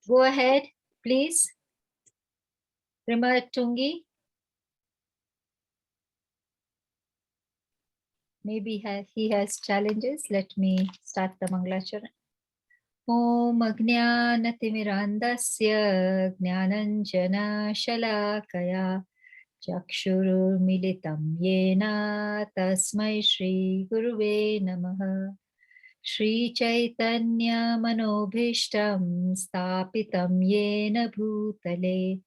Go ahead, please. Tungi. Maybe he has challenges. Let me start the Mangalachara. Om Ajnanatimirandasya Jnananjana Shalakaya Chakshurumilitam Yena Tasmai Shri Guruve Namaha. Shri Chaitanya Manobhishtam Stapitam Yena Bhutale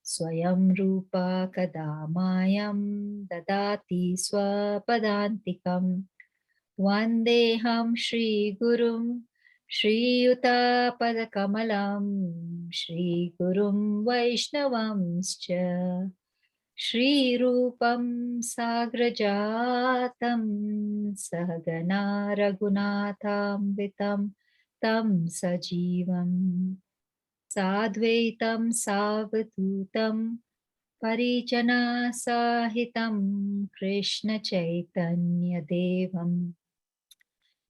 Swayam Rupa Kadamayam Dadati Swapadantikam Vandeham Shri Gurum Shri Yuta Padakamalam Shri Gurum Vaishnavamscha Shri Rupam Sagrajatam Sahagana Raghunatham Vitam Tam Sajivam Sadvaitam Savadutam Parijana Sahitam Krishna Chaitanya Devam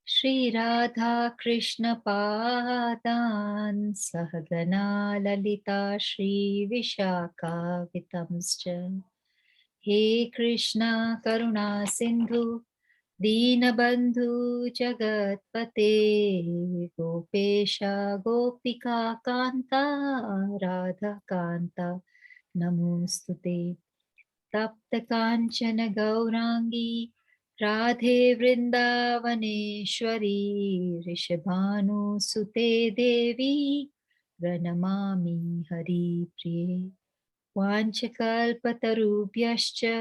Shri Radha Krishna Padan Sahagana Lalita Shri Vishaka Vitamscha He Krishna Karuna Sindhu Dinabandhu Jagatpate Gopesha Gopika Kanta Radha Kanta Namostute Tapta Kanchana Gaurangi Radhe Vrindavaneshwari Rishabhanu Sute Devi Pranamami Hari Priye Vanchakalpatarubhyascha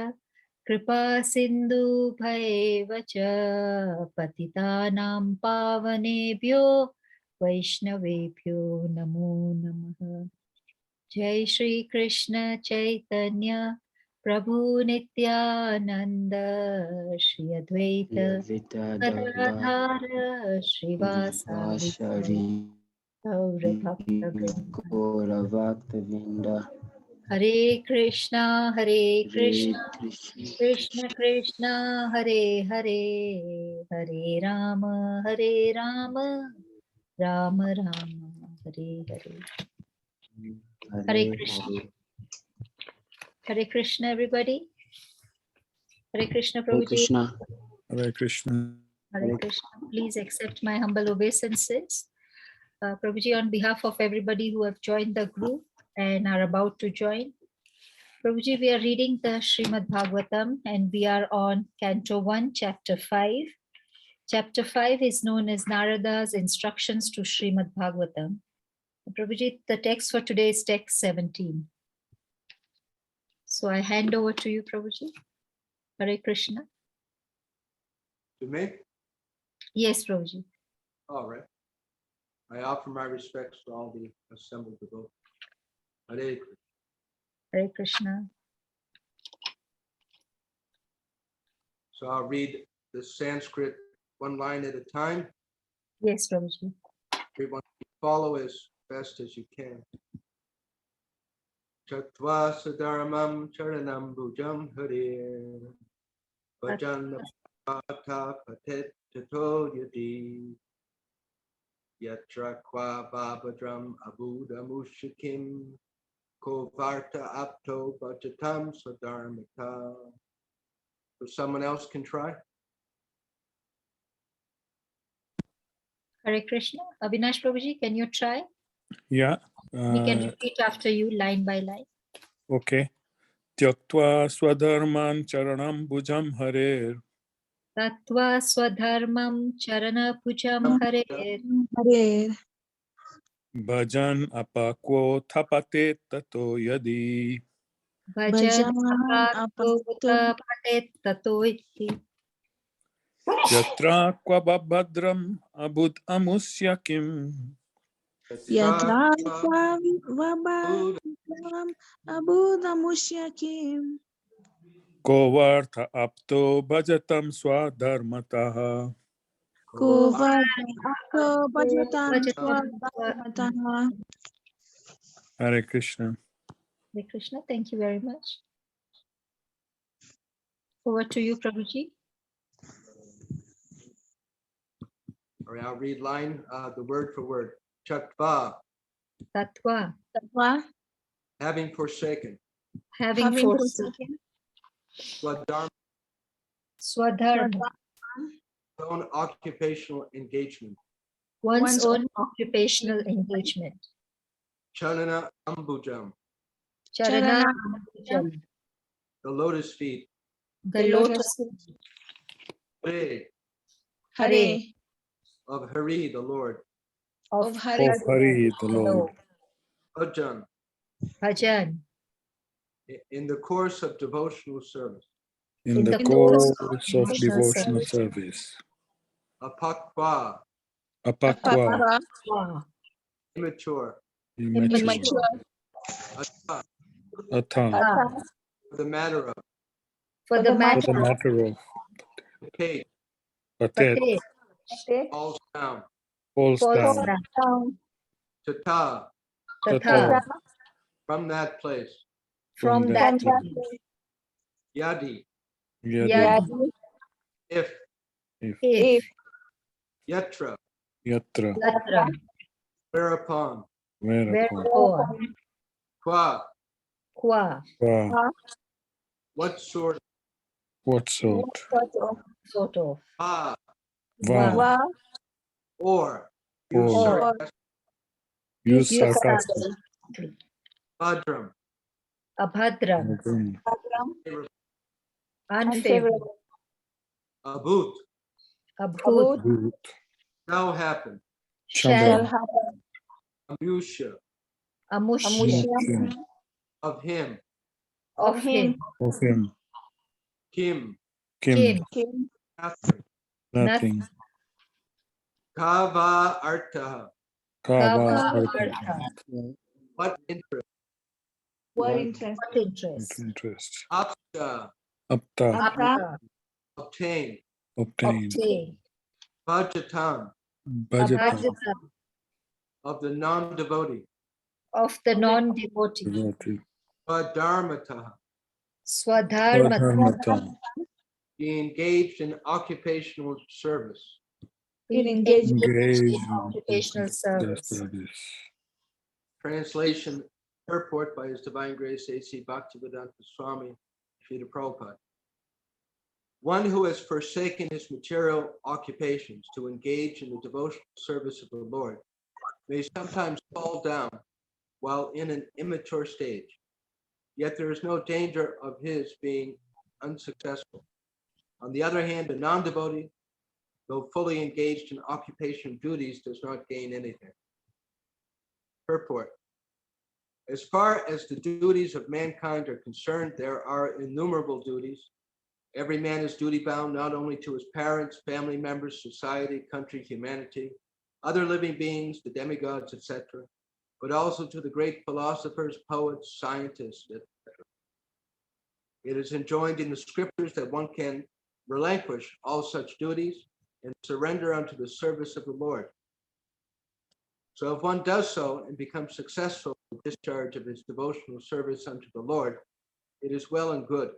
Kripa Sindhu Bhaevacha Patitanam Pavanebhyo Vaishnavebhyo Namo Namaha. Jai Shri Krishna Chaitanya Prabhu Nityananda Shri Advaita Gadadhara Srivasadi Gaura Bhakta Vrinda. Hare Krishna Krishna Krishna Hare Hare Hare Rama Rama Rama Hare Hare. Hare Krishna. Hare Krishna, everybody. Hare Krishna, Prabhuji. Hare Krishna. Hare Krishna. Please accept my humble obeisances. Prabhuji, on behalf of everybody who have joined the group and are about to join, Prabhuji, we are reading the Srimad Bhagavatam and we are on Canto 1, Chapter 5. Chapter 5 is known as Narada's Instructions to Srimad Bhagavatam. Prabhuji, the text for today is text 17. So I hand over to you, Prabhuji. Hare Krishna. To me? Yes, Prabhuji. All right. I offer my respects to all the assembled devotees. Hare Krishna. Hare Krishna. So I'll read the Sanskrit one line at a time. Yes, Prabhuji. Everyone follow as best as you can. Chaktva sadharmam charanam bhujam hare bhajan pata patet tato yadi yatra kwa babadram abudamushikim ko varta apto bhajatam sadharmata. So someone else can try. Hare Krishna. Avinash Prabhuji, can you try? Yeah. We can repeat after you line by line. Okay. Tyaktva swadharman charanam bhujam harer. Tattva swadharmam charana pujam hare. Bhajan apakwo thapate tato yadi. Bhajan apakota patet tato iti. Yatra kwa babhadram abud amusya kim. Yatra vabhadram abudamushyakim. Ko vartha apto bhajatam swadharmataha. Ko vartha apto bhajatam swadharmataha. Hare Krishna. Hare Krishna. Thank you very much. Over to you, Prabhuji. All right, I'll read the word for word. Chatva, Tattva, Tattva, having forsaken. having having forsaken. forsaken. Swadharma, Swadharma, own occupational engagement. one's own occupational engagement. Chalana ambujam, Charana, Charana, Ambujam, the lotus feet. the lotus feet. Hare, Hare, of Hari, the Lord. of Of Hare, Hari, the Lord. Bhajan, Bhajan, in the course of devotional service. In the the course course of of devotional devotional service. service. Apakva, Apakwa, Apakwa, Wow. immature. immature. immature. Ata, Atha, Ah, for the matter of. for the for matter the of matter of Pate, Patet, Pate, falls down. falls falls down. down. Tata, Tatha, from that place. from From that that place. Yadi, Yadi, if. If, Yatra, Yatra, Yatra, whereupon. whereupon. whereupon, Qua, qua, Qua, what sort. what sort. sort of, Ah, Va, va, or. Or. Use Or. use use sarcastic. sarcastically. Bhadram, Abhadram, Again, unfavorable. Abut, Abhut, good. shall happen. shall, Amusha, amushya, Mushya, of him. of him, of him. Kim, Kim, Kim, nothing. nothing. Kava artaha, Kava, Kava, artha. artha. what interest. What interest? What interest? Interest. Apta, Apta, Apta, obtain. obtain. obtain. Bhajatam, Bhajata, Abhajata, of the non-devotee. of the non-devotee. devotee. Svadharmataha, Swadharmata, Dharmata, be engaged in occupational service. be engaged engaged engage in occupational service. service. Translation, purport by His Divine Grace A.C. Bhaktivedanta Swami, Srila Prabhupada. One who has forsaken his material occupations to engage in the devotional service of the Lord may sometimes fall down while in an immature stage, yet there is no danger of his being unsuccessful. On the other hand, a non-devotee, though fully engaged in occupational duties, does not gain anything. Purport. As far as the duties of mankind are concerned, there are innumerable duties. Every man is duty-bound not only to his parents, family members, society, country, humanity, other living beings, the demigods, etc., but also to the great philosophers, poets, scientists, etc. It is enjoined in the scriptures that one can relinquish all such duties and surrender unto the service of the Lord. So if one does so and becomes successful in the discharge of his devotional service unto the Lord, it is well and good.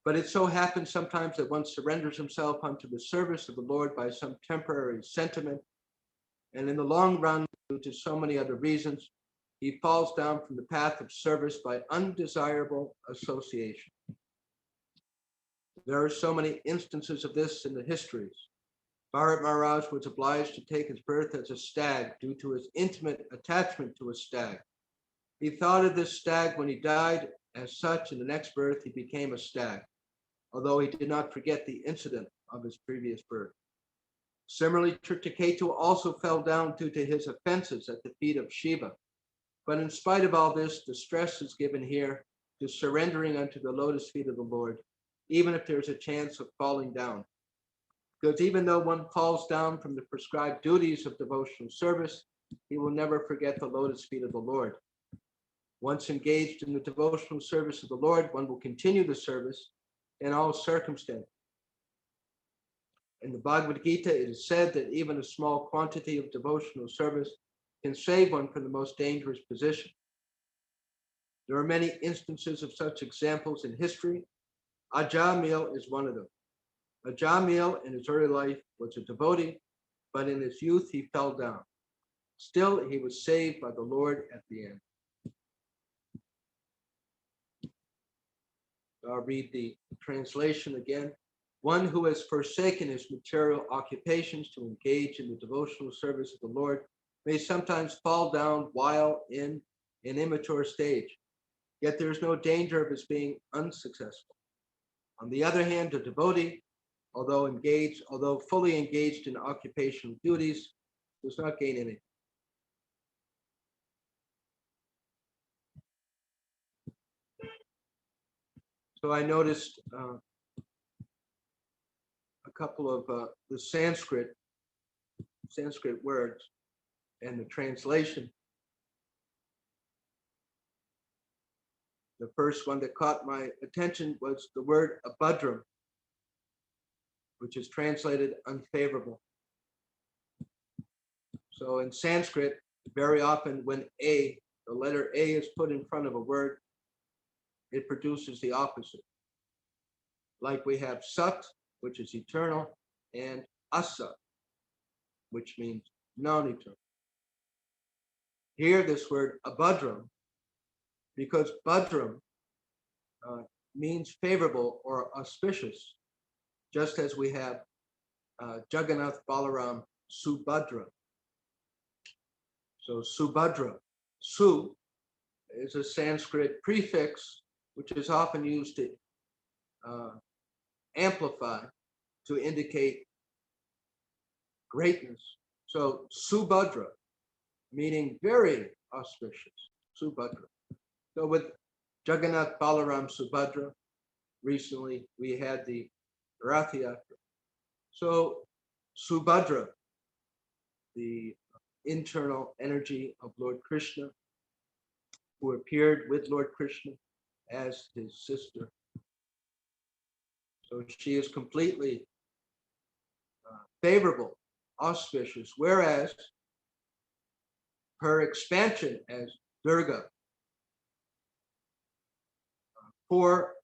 But it so happens sometimes that one surrenders himself unto the service of the Lord by some temporary sentiment, and in the long run, due to so many other reasons, he falls down from the path of service by undesirable association. There are so many instances of this in the histories. Bharat Maharaj was obliged to take his birth as a stag due to his intimate attachment to a stag. He thought of this stag when he died. As such, in the next birth, he became a stag, although he did not forget the incident of his previous birth. Similarly, Tritaketu also fell down due to his offenses at the feet of Shiva. But in spite of all this, the stress is given here to surrendering unto the lotus feet of the Lord, even if there's a chance of falling down. Because even though one falls down from the prescribed duties of devotional service, he will never forget the lotus feet of the Lord. Once engaged in the devotional service of the Lord, one will continue the service in all circumstances. In the Bhagavad Gita, it is said that even a small quantity of devotional service can save one from the most dangerous position. There are many instances of such examples in history. Ajamil is one of them. Ajamil in his early life was a devotee but in his youth he fell down. Still, he was saved by the Lord at the end. I'll read the translation again. One who has forsaken his material occupations to engage in the devotional service of the Lord may sometimes fall down while in an immature stage, yet there is no danger of his being unsuccessful. On the other hand, a devotee, although fully engaged in occupational duties, does not gain anything. So I noticed a couple of the Sanskrit words and the translation. The first one that caught my attention was the word abhadram, which is translated unfavorable. So in Sanskrit, very often when the letter A is put in front of a word, it produces the opposite. Like we have Sat, which is eternal, and Asat, which means non-eternal. Here, this word abhadram, because Bhadram means favorable or auspicious, just as we have Jagannath Balaram Subhadra. So Subhadra, Su is a Sanskrit prefix which is often used to amplify, to indicate greatness. So Subhadra, meaning very auspicious, Subhadra. So with Jagannath Balaram Subhadra, recently we had the Rath Yatra. So Subhadra, the internal energy of Lord Krishna, who appeared with Lord Krishna as his sister. So she is completely favorable, auspicious, whereas her expansion as Durga for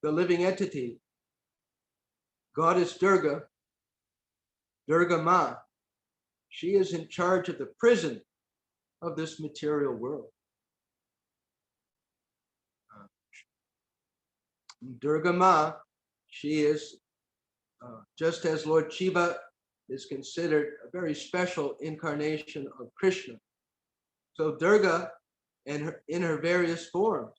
the living entity, Goddess Durga, Durga Ma, she is in charge of the prison of this material world. Durga Ma, she is, just as Lord Shiva is considered a very special incarnation of Krishna. So Durga, in her various forms,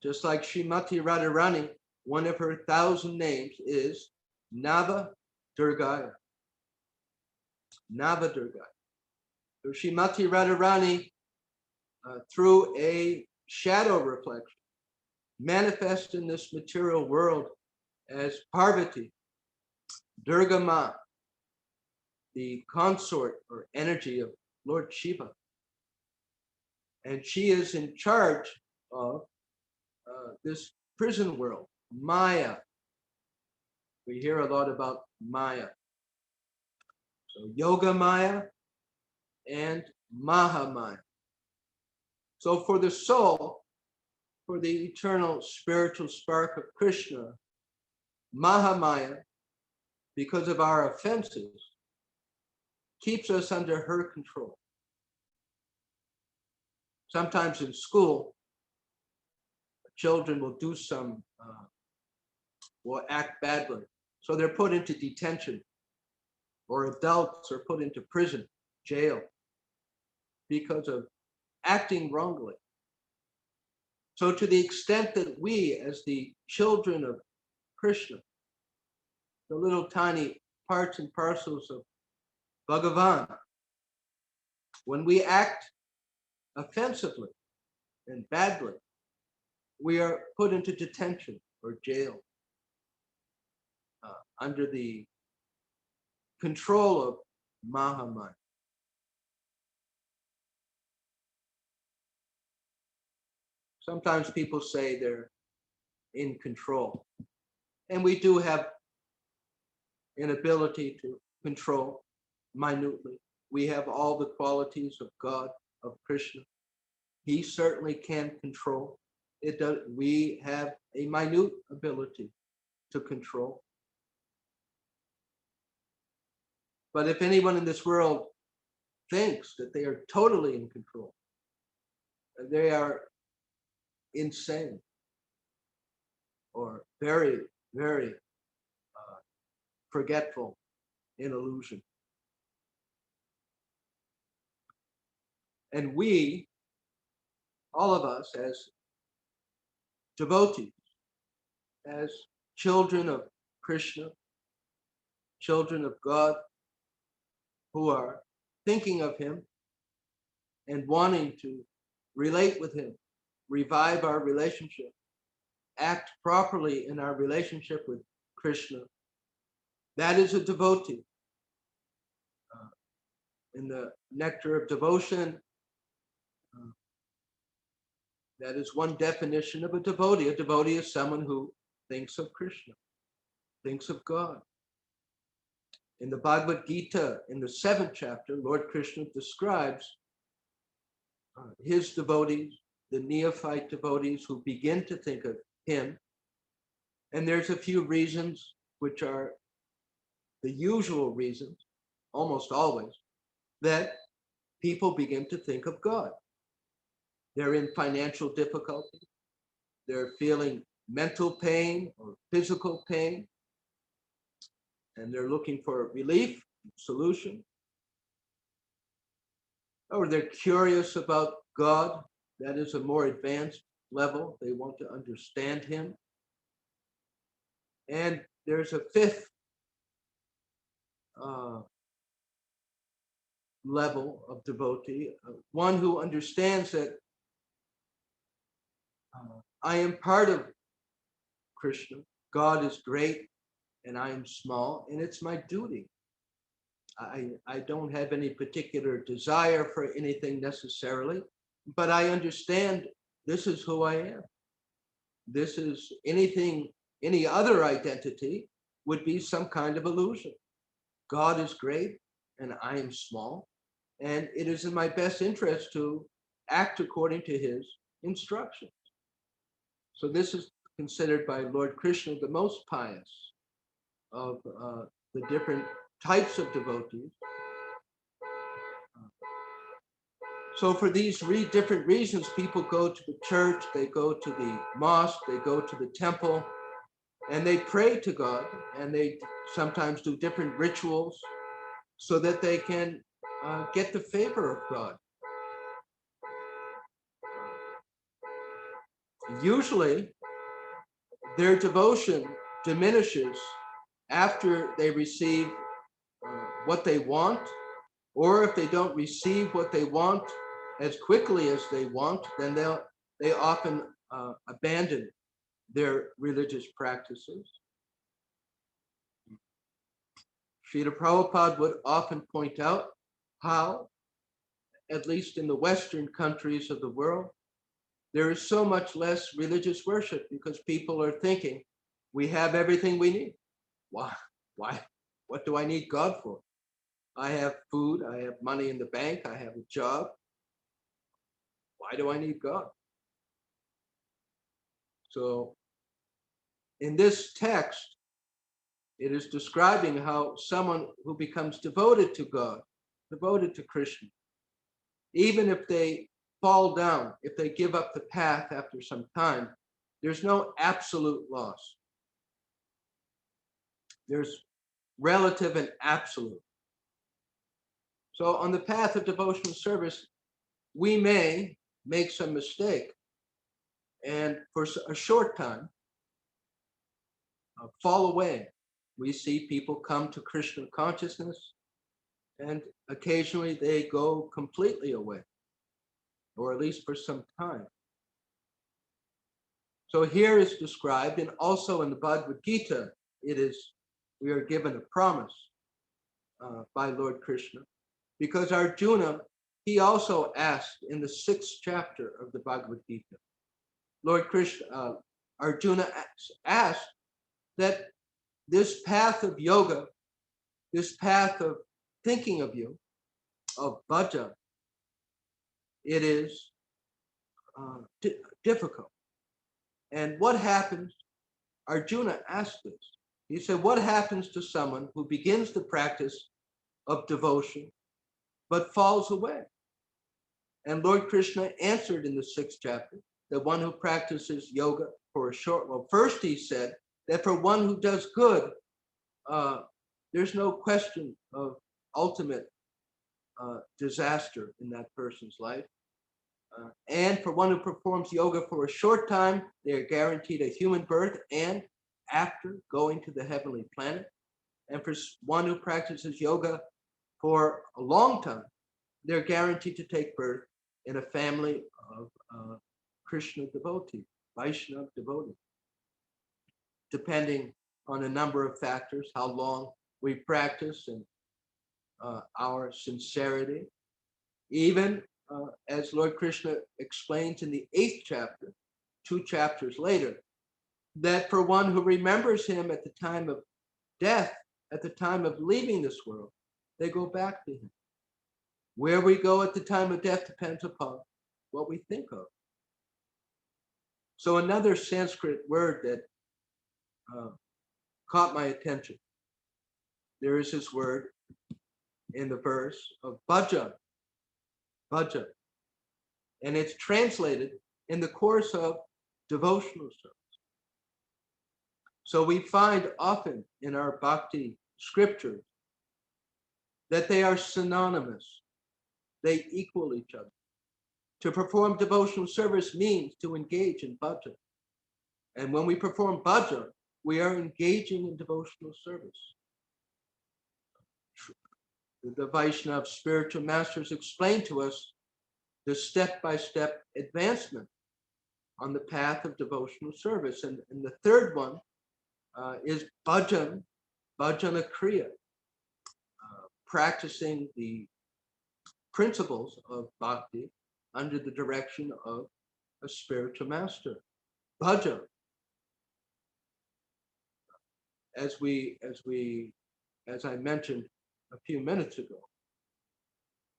just like Srimati Radharani, one of her 1,000 names is Nava Durgaya. Nava Durgaya. So Srimati Radharani, through a shadow reflection, manifests in this material world as Parvati, Durga Ma, the consort or energy of Lord Shiva. And she is in charge of this prison world, Maya. We hear a lot about Maya. So Yoga Maya and Maha Maya. So for the soul, for the eternal spiritual spark of Krishna, Maha Maya, because of our offenses, keeps us under her control. Sometimes in school, children will do will act badly. So they're put into detention, or adults are put into prison, jail, because of acting wrongly. So to the extent that we, as the children of Krishna, the little tiny parts and parcels of Bhagavan, when we act offensively and badly, we are put into detention or jail under the control of Mahamaya. Sometimes people say they're in control, and we do have an ability to control minutely. We have all the qualities of God, of Krishna. He certainly can control. We have a minute ability to control. But if anyone in this world thinks that they are totally in control, they are insane or very, very forgetful in illusion. And we, all of us as devotees, as children of Krishna, children of God, who are thinking of him and wanting to relate with him, revive our relationship, act properly in our relationship with Krishna. That is a devotee. In the Nectar of Devotion, that is one definition of a devotee. A devotee is someone who thinks of Krishna, thinks of God. In the Bhagavad Gita, in the 7th chapter, Lord Krishna describes his devotees, the neophyte devotees who begin to think of him. And there's a few reasons, which are the usual reasons, almost always, that people begin to think of God. They're in financial difficulty. They're feeling mental pain or physical pain. And they're looking for relief, solution. Or they're curious about God. That is a more advanced level. They want to understand him. And there's a fifth level of devotee, one who understands that I am part of Krishna. God is great and I am small, and it's my duty. I don't have any particular desire for anything necessarily, but I understand this is who I am. This is anything, any other identity would be some kind of illusion. God is great and I am small, and it is in my best interest to act according to his instructions. So this is considered by Lord Krishna the most pious of the different types of devotees. So for these different reasons, people go to the church, they go to the mosque, they go to the temple, and they pray to God, and they sometimes do different rituals so that they can get the favor of God. Usually, their devotion diminishes after they receive what they want, or if they don't receive what they want as quickly as they want, then they often abandon their religious practices. Srila Prabhupada would often point out how, at least in the Western countries of the world, there is so much less religious worship because people are thinking, we have everything we need. Why? What do I need God for? I have food, I have money in the bank, I have a job. Why do I need God? So in this text, it is describing how someone who becomes devoted to God, devoted to Krishna, even if they fall down, if they give up the path after some time, there's no absolute loss. There's relative and absolute. So on the path of devotional service, we may make some mistake and for a short time fall away. We see people come to Krishna consciousness, and occasionally they go completely away, or at least for some time. So here is described, and also in the Bhagavad Gita, we are given a promise by Lord Krishna, because Arjuna, he also asked in the 6th chapter of the Bhagavad Gita, Lord Krishna, Arjuna asked that this path of yoga, this path of thinking of you, of bhajan, it is difficult. And what happens? Arjuna asked this. He said, what happens to someone who begins the practice of devotion, but falls away. And Lord Krishna answered in the 6th chapter that one who practices yoga for a short, well, first he said that for one who does good, there's no question of ultimate disaster in that person's life. And for one who performs yoga for a short time, they are guaranteed a human birth and after going to the heavenly planet. And for one who practices yoga for a long time, they're guaranteed to take birth in a family of Krishna devotees, Vaishnava devotees, depending on a number of factors, how long we practice and our sincerity. Even as Lord Krishna explains in the 8th chapter, 2 chapters later, that for one who remembers him at the time of death, at the time of leaving this world, they go back to him. Where we go at the time of death depends upon what we think of. So another Sanskrit word that caught my attention, there is this word in the verse of bhajan, bhajan, and it's translated in the course of devotional service. So we find often in our bhakti scriptures that they are synonymous. They equal each other. To perform devotional service means to engage in bhajan. And when we perform bhajan, we are engaging in devotional service. The Vaishnava spiritual masters explain to us the step-by-step advancement on the path of devotional service. And the third one is bhajan, bhajana kriya, practicing the principles of bhakti under the direction of a spiritual master. Bhajan, as I mentioned a few minutes ago,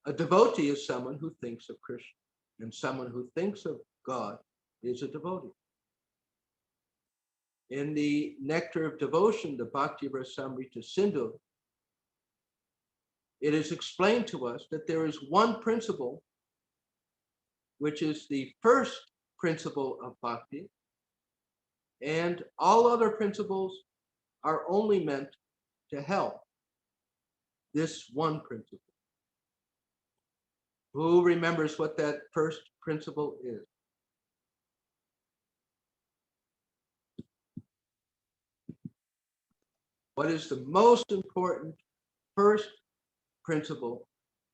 a devotee is someone who thinks of Krishna, and someone who thinks of God is a devotee. In the Nectar of Devotion, the Bhakti Rasamrita Sindhu, it is explained to us that there is one principle, which is the first principle of bhakti, and all other principles are only meant to help this one principle. Who remembers what that first principle is? What is the most important first principle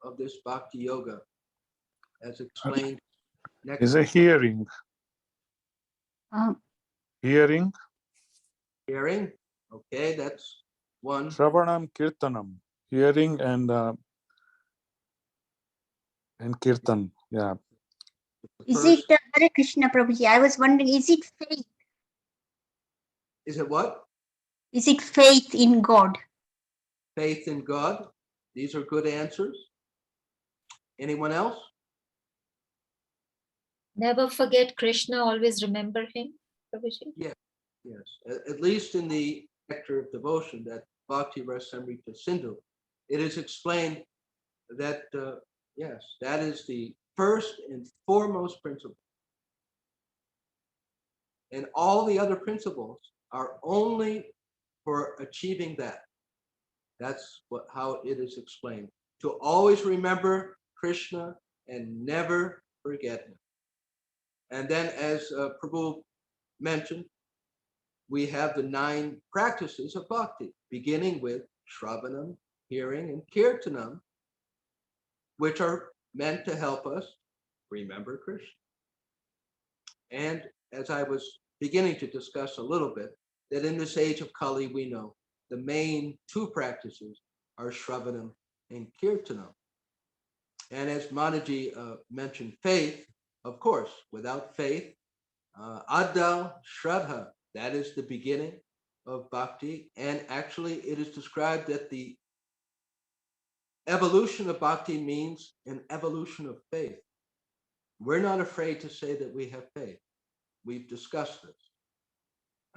of this bhakti yoga, as explained next? Is a hearing. Hearing. Hearing. Okay, that's one. Shravanam Kirtanam. Hearing and Kirtan. Yeah. Is it Hare Krishna Prabhuji? I was wondering, is it faith? Is it what? Is it faith in God? Faith in God. These are good answers. Anyone else? Never forget Krishna, always remember him, Prabhuji. Yes. At least in the Nectar of Devotion, that Bhakti Rasamrita Sindhu, it is explained that, yes, that is the first and foremost principle. And all the other principles are only for achieving that. That's how it is explained. To always remember Krishna and never forget him. And then, as Prabhu mentioned, we have the 9 practices of bhakti, beginning with Shravanam, hearing, and Kirtanam, which are meant to help us remember Krishna. And as I was beginning to discuss a little bit, that in this age of Kali, we know the main 2 practices are Shravanam and Kirtanam. And as Manaji mentioned, faith, of course, without faith, Adda Shraddha, that is the beginning of bhakti. And actually, it is described that the evolution of bhakti means an evolution of faith. We're not afraid to say that we have faith. We've discussed this.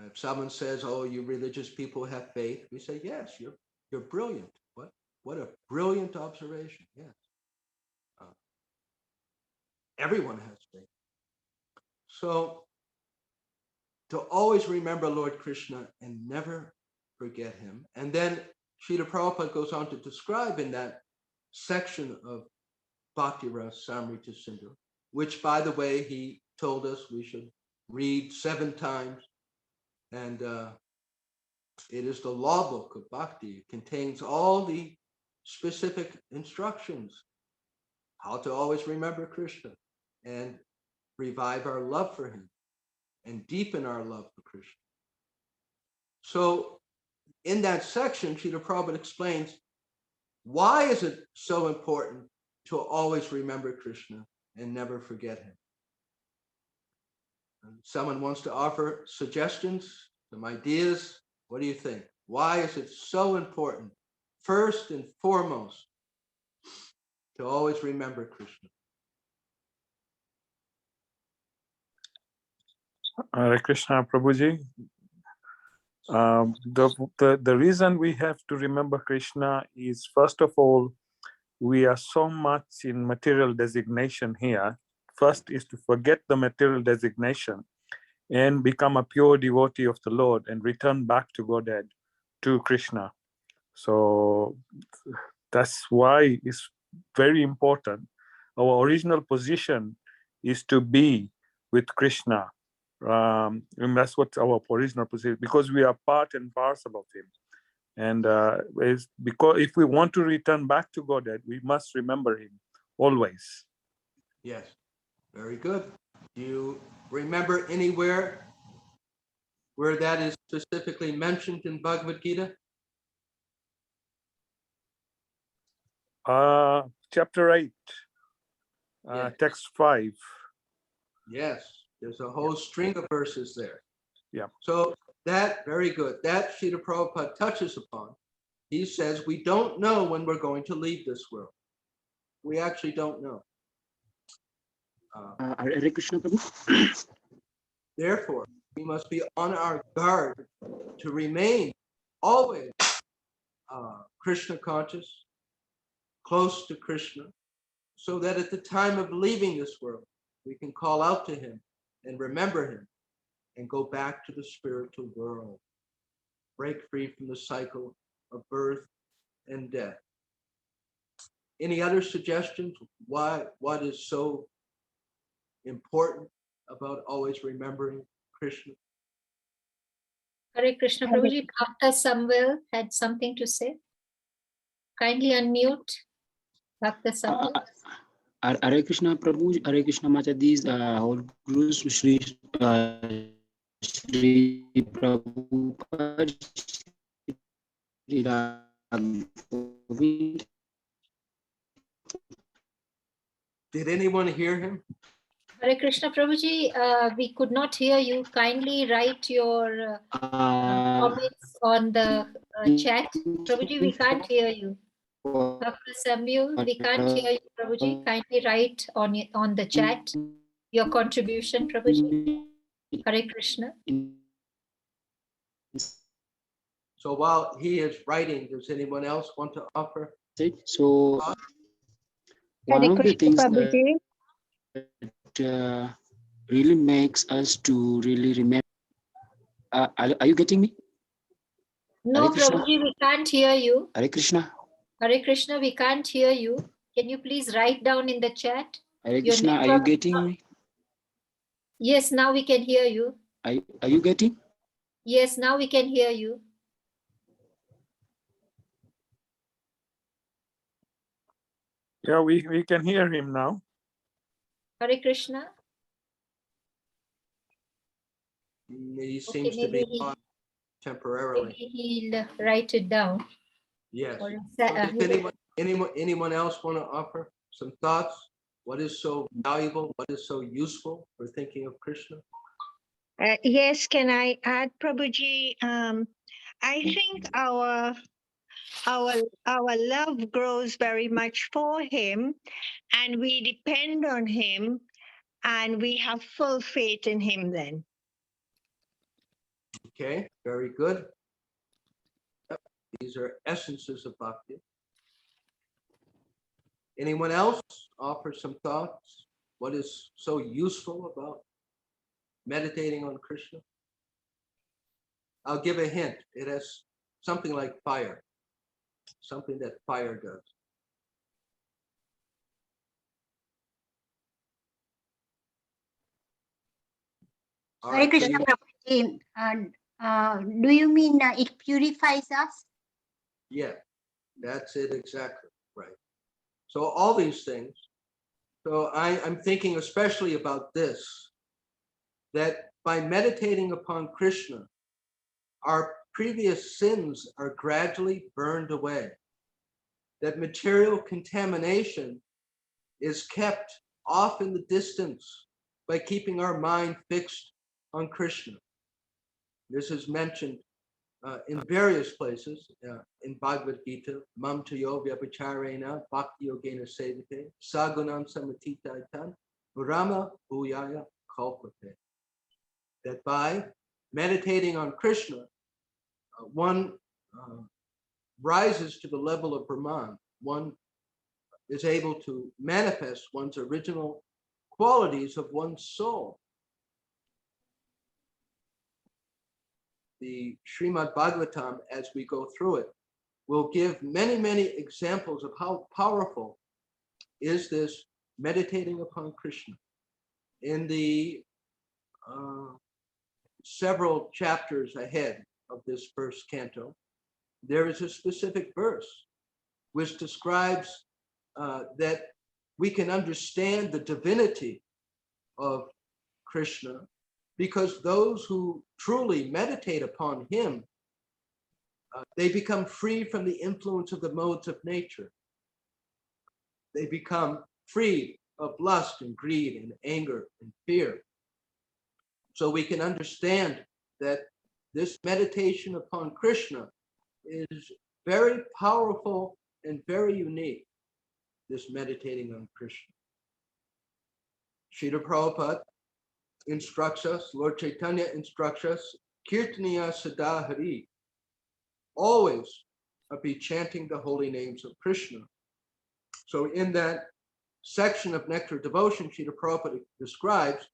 If someone says, "Oh, you religious people have faith," we say, "Yes, you're brilliant. What What a brilliant observation. Yes. Everyone has faith. So to always remember Lord Krishna and never forget him. And then Srila Prabhupada goes on to describe in that section of Bhakti Ras Samrita Sindhu, which, by the way, he told us we should read 7 times. And it is the law book of Bhakti. It contains all the specific instructions, how to always remember Krishna and revive our love for him and deepen our love for Krishna. So in that section, Srila Prabhupada explains, why is it so important to always remember Krishna and never forget him? And someone wants to offer suggestions, some ideas. What do you think? Why is it so important, first and foremost, to always remember Krishna? Hare Krishna, Prabhuji. The reason we have to remember Krishna is, first of all, we are so much in material designation here. First is to forget the material designation and become a pure devotee of the Lord and return back to Godhead, to Krishna. So that's why it's very important. Our original position is to be with Krishna. And that's what our original position, because we are part and parcel of him. And is because if we want to return back to Godhead, we must remember him always. Yes, very good. Do you remember anywhere where that is specifically mentioned in Bhagavad Gita? Chapter 8, Yes. text 5. Yes, there's a whole string of verses there. Yeah. So that, very good. That Srila Prabhupada touches upon. He says, we don't know when we're going to leave this world. We actually don't know. Hare Krishna, Prabhu. Therefore, we must be on our guard to remain always Krishna conscious, close to Krishna, so that at the time of leaving this world, we can call out to him and remember him and go back to the spiritual world, break free from the cycle of birth and death. Any other suggestions? What is so important about always remembering Krishna? Hare Krishna, Prabhuji. Bhakta Samvel had something to say. Kindly unmute, Bhakta Samvel. Hare Krishna, Prabhu. Hare Krishna, Mataji's whole Gurus, Shri Prabhupada, Shri Ram Govind. Did anyone hear him? Hare Krishna, Prabhuji, we could not hear you. Kindly write your comments on the chat. Prabhuji, we can't hear you. Bhakta Samvel, we can't hear you, Prabhuji. Kindly write on the chat your contribution, Prabhuji. Hare Krishna. So while he is writing, does anyone else want to offer? So one Hare of the Krishna, things Prabhuji. that really makes us to really remember. Are you getting me? No, Hare Krishna. Prabhuji, we can't hear you. Hare Krishna. Hare Krishna, we can't hear you. Can you please write down in the chat? Hare Your Krishna, are you network- getting me? Yes, now we can hear you. Are you getting? Yes, now we can hear you. Yeah, we can hear him now. Hare Krishna. He seems to maybe be on temporarily. Maybe he'll write it down. Yes. Or So does anyone else want to offer some thoughts? What is so valuable? What is so useful for thinking of Krishna? Yes, can I add, Prabhuji? I think our love grows very much for him, and we depend on him, and we have full faith in him then. Okay, very good. Yep. These are essences of bhakti. Anyone else offer some thoughts? What is so useful about meditating on Krishna? I'll give a hint. It has something like fire, something that fire does. All Hare right, so Krishna you- Prabhuji, do you mean it purifies us? yeah, that's it exactly, right. So all these things. So I'm thinking especially about this, that by meditating upon Krishna, our previous sins are gradually burned away. That material contamination is kept off in the distance by keeping our mind fixed on Krishna. This is mentioned in various places in Bhagavad Gita. Mam tayo vyabhacharena bhakti yogena sevate sagunam samatitaitan brahma bhuyaya kalpate. That by meditating on Krishna, one rises to the level of Brahman. One is able to manifest one's original qualities of one's soul. The Srimad Bhagavatam, as we go through it, will give many, many examples of how powerful is this meditating upon Krishna. In the several chapters ahead of this first canto, there is a specific verse which describes that we can understand the divinity of Krishna because those who truly meditate upon him, they become free from the influence of the modes of nature. They become free of lust and greed and anger and fear. So we can understand that this meditation upon Krishna is very powerful and very unique, this meditating on Krishna. Srila Prabhupada instructs us, Lord Chaitanya instructs us, Kirtaniya Sada Hari, always be chanting the holy names of Krishna. So in that section of Nectar Devotion, Srila Prabhupada describes,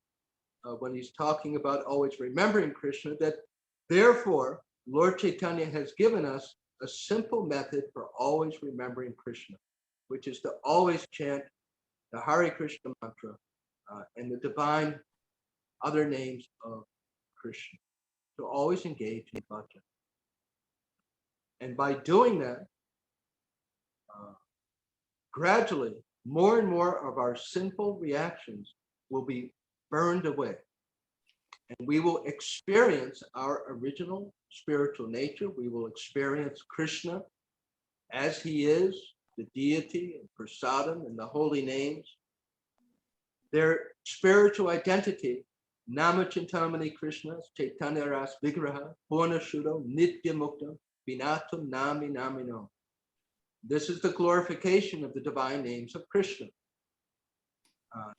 when he's talking about always remembering Krishna, that therefore Lord Chaitanya has given us a simple method for always remembering Krishna, which is to always chant the Hare Krishna mantra and the divine other names of Krishna, to always engage in bhajan. And by doing that, gradually, more and more of our sinful reactions will be burned away. And we will experience our original spiritual nature. We will experience Krishna as he is, the deity and prasadam and the holy names. Their spiritual identity, Nama Chintamani Krishna, Chaitanya Ras Vigraha, Purna Shuddha, Nitya Mukta, Vinatum Nami Namino. This is the glorification of the divine names of Krishna.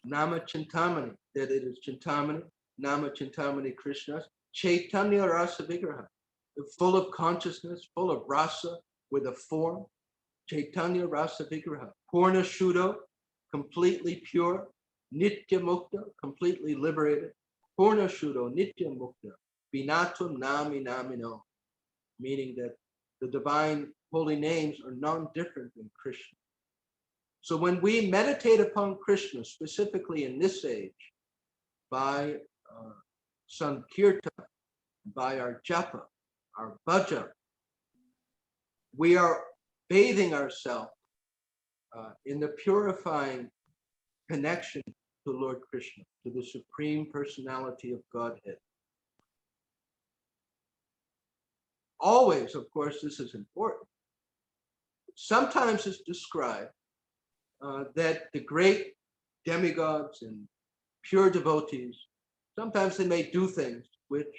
Nama Chintamani, that it is Chintamani, Nama Chintamani Krishna, Chaitanya Rasa Vigraha, full of consciousness, full of rasa, with a form, Chaitanya Rasa Vigraha, Purna Shuddha, completely pure, Nitya Mukta, completely liberated, Purna Shuddha, Nitya Mukta, Vinatum Nami Namino, meaning that the divine holy names are non-different than Krishna. So when we meditate upon Krishna, specifically in this age, by Sankirtan, by our japa, our bhajan, we are bathing ourselves in the purifying connection to Lord Krishna, to the Supreme Personality of Godhead. Always, of course, this is important. Sometimes it's described that the great demigods and pure devotees, sometimes they may do things which,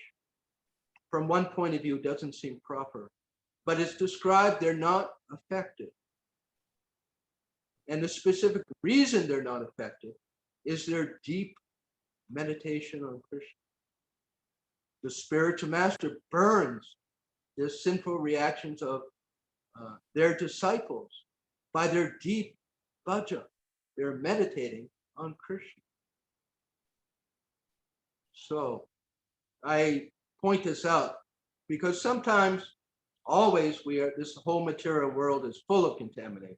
from one point of view, doesn't seem proper, but it's described they're not affected. And the specific reason they're not affected is their deep meditation on Krishna. The spiritual master burns the sinful reactions of their disciples by their deep bhajan. They're meditating on Krishna. So I point this out because sometimes, always, this whole material world is full of contamination.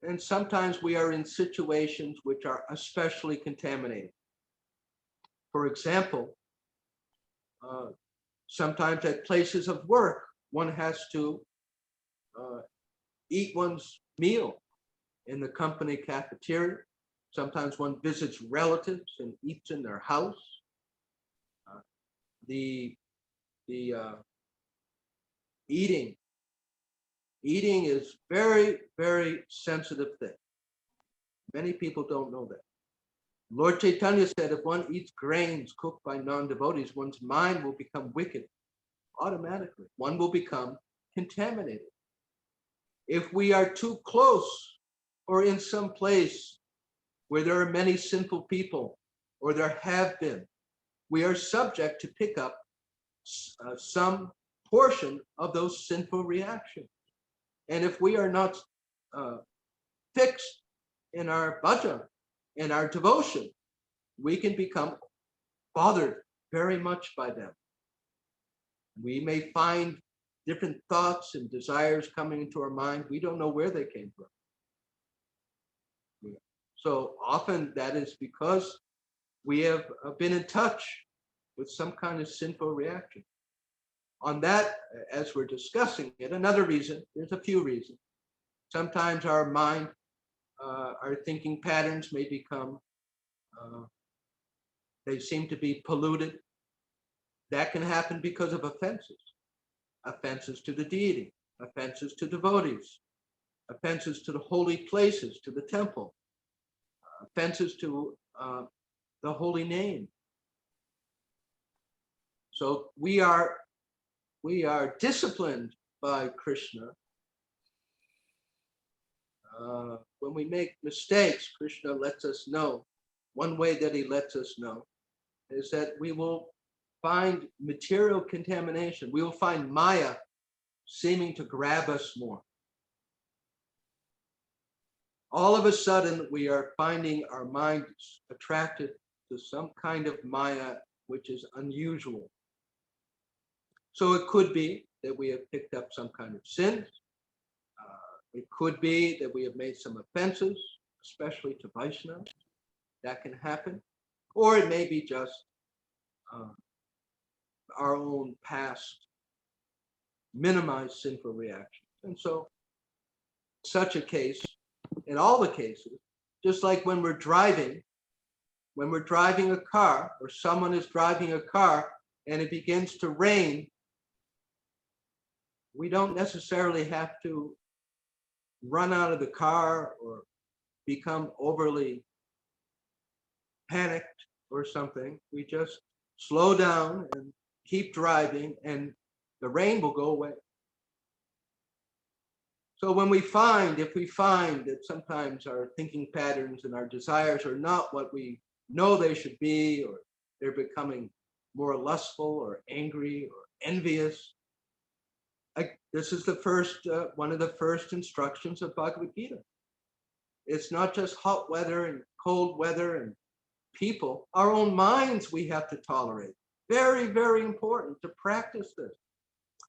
And sometimes we are in situations which are especially contaminated. For example, sometimes at places of work, one has to eat one's meal in the company cafeteria. Sometimes one visits relatives and eats in their house. The eating is very, very sensitive thing. Many people don't know that. Lord Chaitanya said, if one eats grains cooked by non-devotees, one's mind will become wicked automatically. One will become contaminated. If we are too close or in some place where there are many sinful people, or there have been, we are subject to pick up some portion of those sinful reactions. And if we are not fixed in our bhajan, in our devotion, we can become bothered very much by them. We may find different thoughts and desires coming into our mind. We don't know where they came from. So often that is because we have been in touch with some kind of sinful reaction. On that, as we're discussing it, another reason, there's a few reasons. Sometimes our mind, our thinking patterns may become, they seem to be polluted. That can happen because of offenses to the deity, offenses to devotees, offenses to the holy places, to the temple, offenses to the holy name. So we are disciplined by Krishna. When we make mistakes, Krishna lets us know. One way that he lets us know is that we will find material contamination. We will find Maya seeming to grab us more. All of a sudden, we are finding our minds attracted to some kind of Maya which is unusual. So it could be that we have picked up some kind of sin. It could be that we have made some offenses, especially to Vaishnavas. That can happen. Or it may be just our own past minimized sinful reactions. And so such a case, in all the cases, just like when we're driving a car, or someone is driving a car and it begins to rain, we don't necessarily have to run out of the car or become overly panicked or something. We just slow down and keep driving and the rain will go away. So if we find that sometimes our thinking patterns and our desires are not what we know they should be, or they're becoming more lustful or angry or envious, this is the first, one of the first instructions of Bhagavad Gita. It's not just hot weather and cold weather and people. Our own minds we have to tolerate. Very, very important to practice this.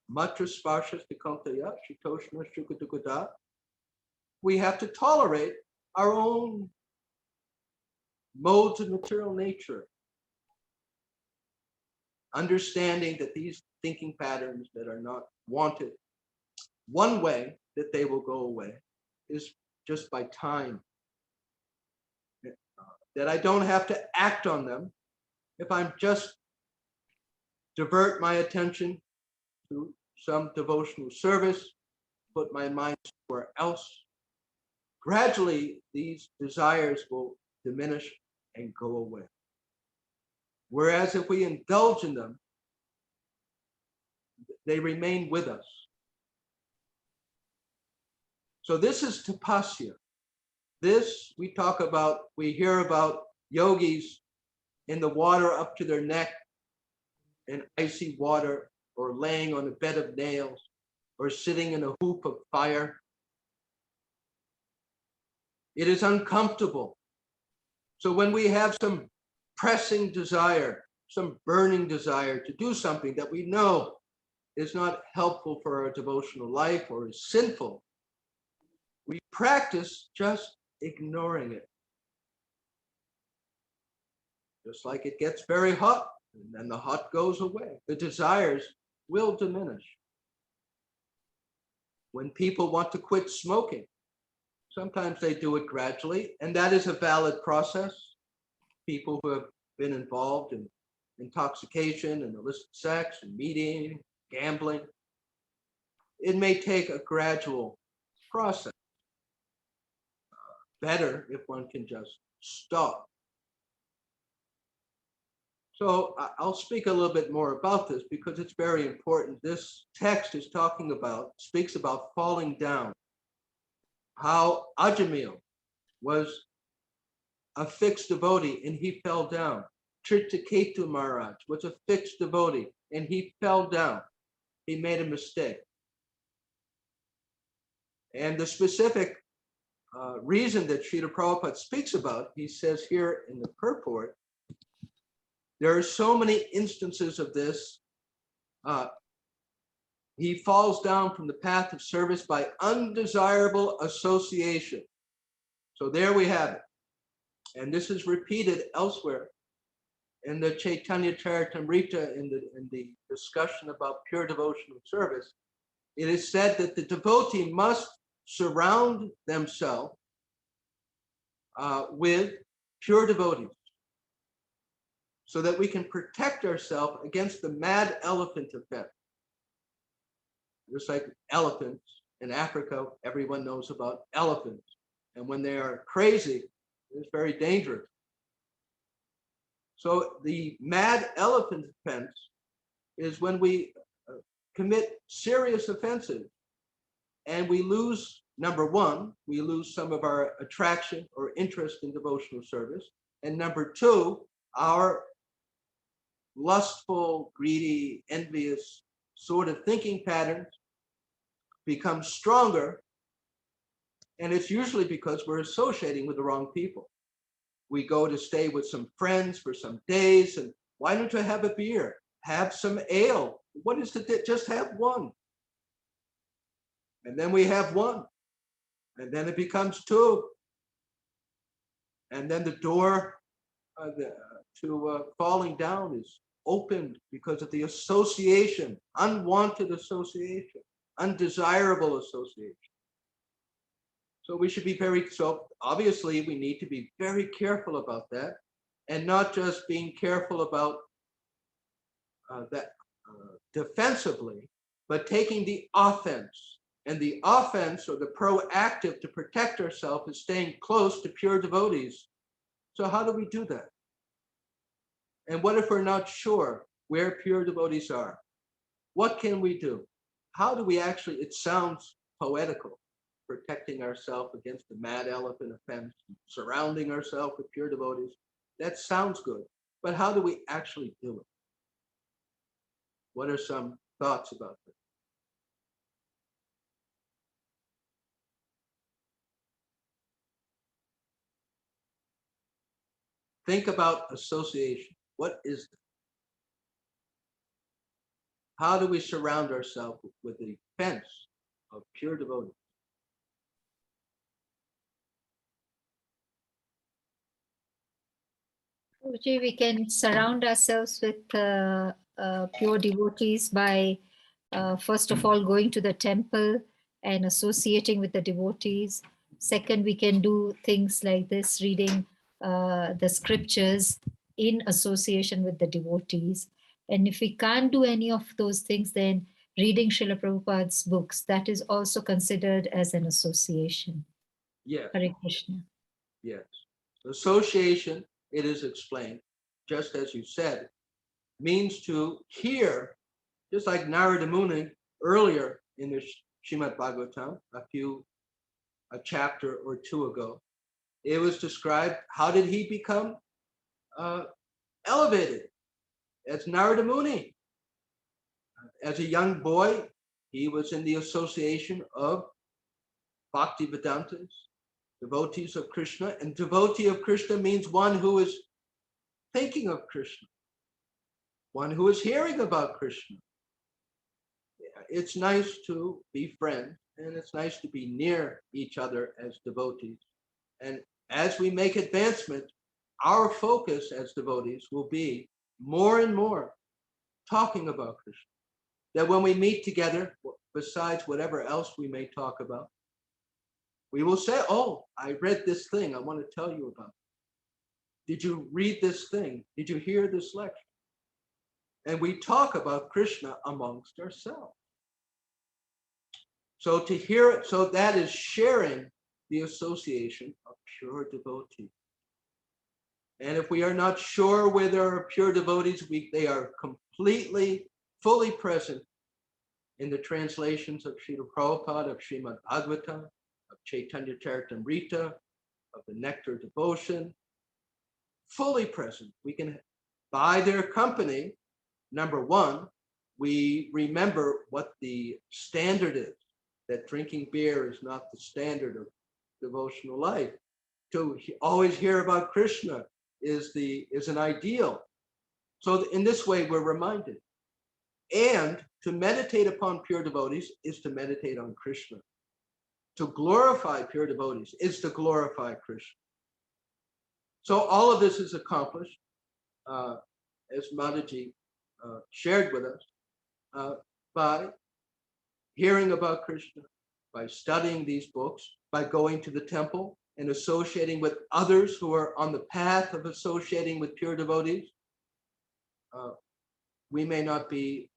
Matra sparshas tikantaya shitoshna shukadukada. We have to tolerate our own modes of material nature. Understanding that these thinking patterns that are not wanted, one way that they will go away is just by time. That I don't have to act on them if I'm just divert my attention to some devotional service, put my mind somewhere else. Gradually, these desires will diminish and go away. Whereas if we indulge in them, they remain with us. So this is tapasya. This we hear about yogis in the water up to their neck in icy water, or laying on a bed of nails, or sitting in a hoop of fire. It is uncomfortable. So when we have some pressing desire, some burning desire to do something that we know is not helpful for our devotional life or is sinful, we practice just ignoring it. Just like it gets very hot, and then the hot goes away. The desires will diminish. When people want to quit smoking, sometimes they do it gradually, and that is a valid process. People who have been involved in intoxication and illicit sex and meat eating, gambling, it may take a gradual process. Better if one can just stop. So I'll speak a little bit more about this because it's very important. This text is speaks about falling down. How Ajamil was a fixed devotee and he fell down. Tritaketu Maharaj was a fixed devotee and he fell down. He made a mistake. And the specific reason that Srila Prabhupada speaks about, he says here in the purport, there are so many instances of this. He falls down from the path of service by undesirable association. So there we have it. And this is repeated elsewhere in the Chaitanya Charitamrita in the discussion about pure devotional service. It is said that the devotee must surround themselves with pure devotees so that we can protect ourselves against the mad elephant effect. Just like elephants in Africa, everyone knows about elephants. And when they are crazy, it's very dangerous. So the mad elephant offense is when we commit serious offenses and we lose, number one, we lose some of our attraction or interest in devotional service. And number two, our lustful, greedy, envious sort of thinking patterns become stronger. And it's usually because we're associating with the wrong people. We go to stay with some friends for some days, and why don't you have a beer? Have some ale. What is it? Just have one. And then we have one. And then it becomes two. And then the door to falling down is opened because of the association, unwanted association, undesirable association. So we should be obviously we need to be very careful about that, and not just being careful about that defensively, but taking the offense. And the offense, or the proactive to protect ourselves, is staying close to pure devotees. So how do we do that? And what if we're not sure where pure devotees are? What can we do? How do we actually, it sounds poetical, protecting ourselves against the mad elephant offense, surrounding ourselves with pure devotees. That sounds good, but how do we actually do it? What are some thoughts about this? Think about association. What is that? How do we surround ourselves with the fence of pure devotees? We can surround ourselves with pure devotees by, first of all, going to the temple and associating with the devotees. Second, we can do things like this, reading the scriptures in association with the devotees. And if we can't do any of those things, then reading Srila Prabhupada's books, that is also considered as an association. Yes. Hare Krishna. Yes. Association, it is explained, just as you said, means to hear, just like Narada Muni earlier in the Srimad Bhagavatam, a chapter or two ago. It was described, how did he become elevated? As Narada Muni. As a young boy, he was in the association of Bhakti Vedantas. devotees of Krishna, and devotee of Krishna means one who is thinking of Krishna, one who is hearing about Krishna. It's nice to be friends, and it's nice to be near each other as devotees. And as we make advancement, our focus as devotees will be more and more talking about Krishna. That when we meet together, besides whatever else we may talk about, we will say, oh, I read this thing I want to tell you about. Did you read this thing? Did you hear this lecture? And we talk about Krishna amongst ourselves. So to hear it, so that is sharing the association of pure devotees. And if we are not sure whether are pure devotees, they are completely, fully present in the translations of Srila Prabhupada, of Srimad Bhagavatam, of Chaitanya Charitamrita, of the Nectar Devotion, fully present. We can, by their company, number one, we remember what the standard is, that drinking beer is not the standard of devotional life. To always hear about Krishna is an ideal. So in this way, we're reminded. And to meditate upon pure devotees is to meditate on Krishna. To glorify pure devotees is to glorify Krishna. So all of this is accomplished, as Mataji shared with us, by hearing about Krishna, by studying these books, by going to the temple and associating with others who are on the path of associating with pure devotees. We may not be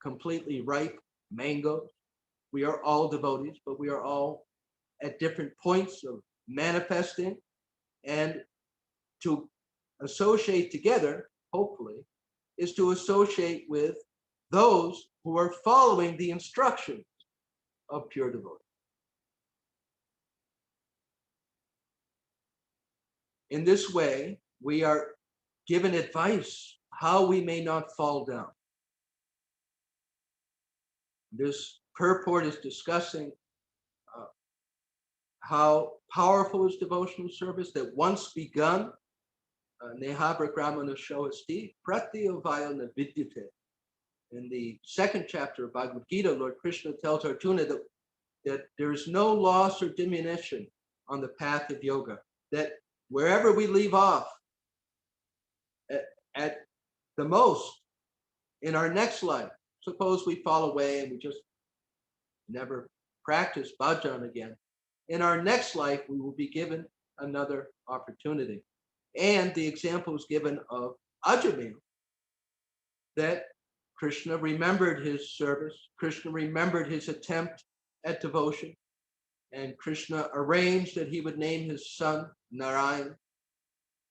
completely ripe mangoes. We are all devotees, but we are all at different points of manifesting, and to associate together, hopefully, is to associate with those who are following the instructions of pure devotees. In this way, we are given advice how we may not fall down. This purport is discussing how powerful is devotional service, that once begun, Nehabra Gramana Shohasti, Pratyo Vayana Vidyate. In the second chapter of Bhagavad Gita, Lord Krishna tells Arjuna that there is no loss or diminution on the path of yoga, that wherever we leave off, at the most, in our next life, suppose we fall away and we just never practice bhajan again, in our next life, we will be given another opportunity. And the example is given of Ajamil, that Krishna remembered his service, Krishna remembered his attempt at devotion, and Krishna arranged that he would name his son Narayan.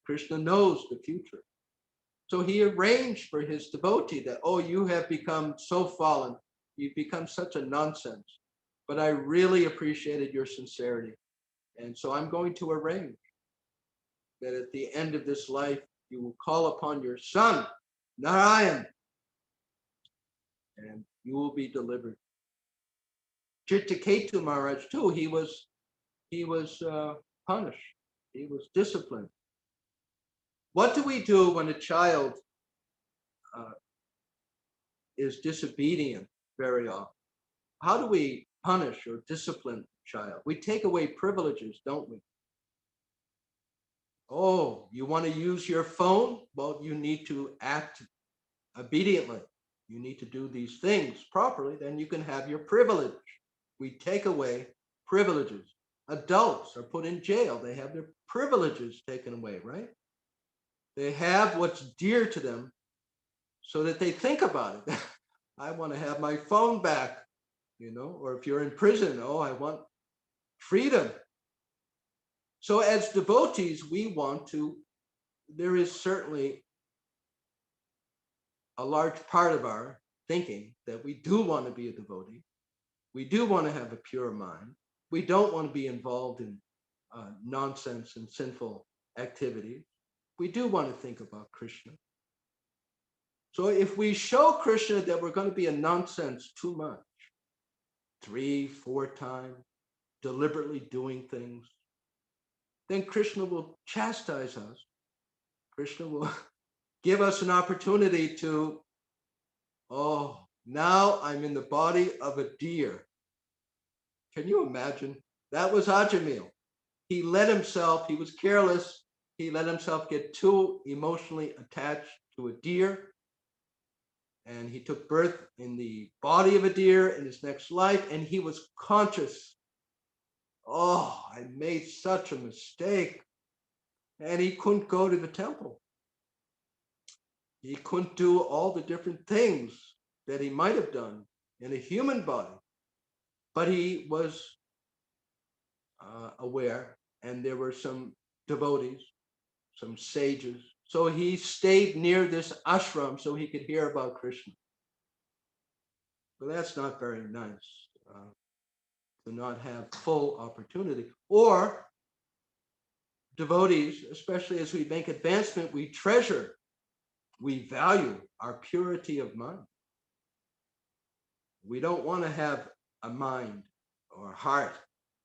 Krishna knows the future. So he arranged for his devotee that, oh, you have become so fallen, you've become such a nonsense, but I really appreciated your sincerity. And so I'm going to arrange that at the end of this life, you will call upon your son, Narayan, and you will be delivered. Chittaketu Maharaj too, he was punished. He was disciplined. What do we do when a child is disobedient very often? How do we punish or discipline a child? We take away privileges, don't we? Oh, you want to use your phone? Well, you need to act obediently. You need to do these things properly, then you can have your privilege. We take away privileges. Adults are put in jail. They have their privileges taken away, right? They have what's dear to them so that they think about it. I want to have my phone back, or if you're in prison, oh, I want freedom. So as devotees, there is certainly a large part of our thinking that we do want to be a devotee. We do want to have a pure mind. We don't want to be involved in nonsense and sinful activities. We do want to think about Krishna. So if we show Krishna that we're going to be a nonsense too much, 3, 4 times, deliberately doing things, then Krishna will chastise us. Krishna will give us an opportunity to, oh, now I'm in the body of a deer. Can you imagine? That was Ajamil. He let himself, he was careless, he let himself get too emotionally attached to a deer. And he took birth in the body of a deer in his next life, and he was conscious. Oh, I made such a mistake. And he couldn't go to the temple. He couldn't do all the different things that he might have done in a human body. But he was aware, and there were some devotees, some sages. So he stayed near this ashram so he could hear about Krishna. But that's not very nice, to not have full opportunity. Or devotees, especially as we make advancement, we treasure, we value our purity of mind. We don't want to have a mind or heart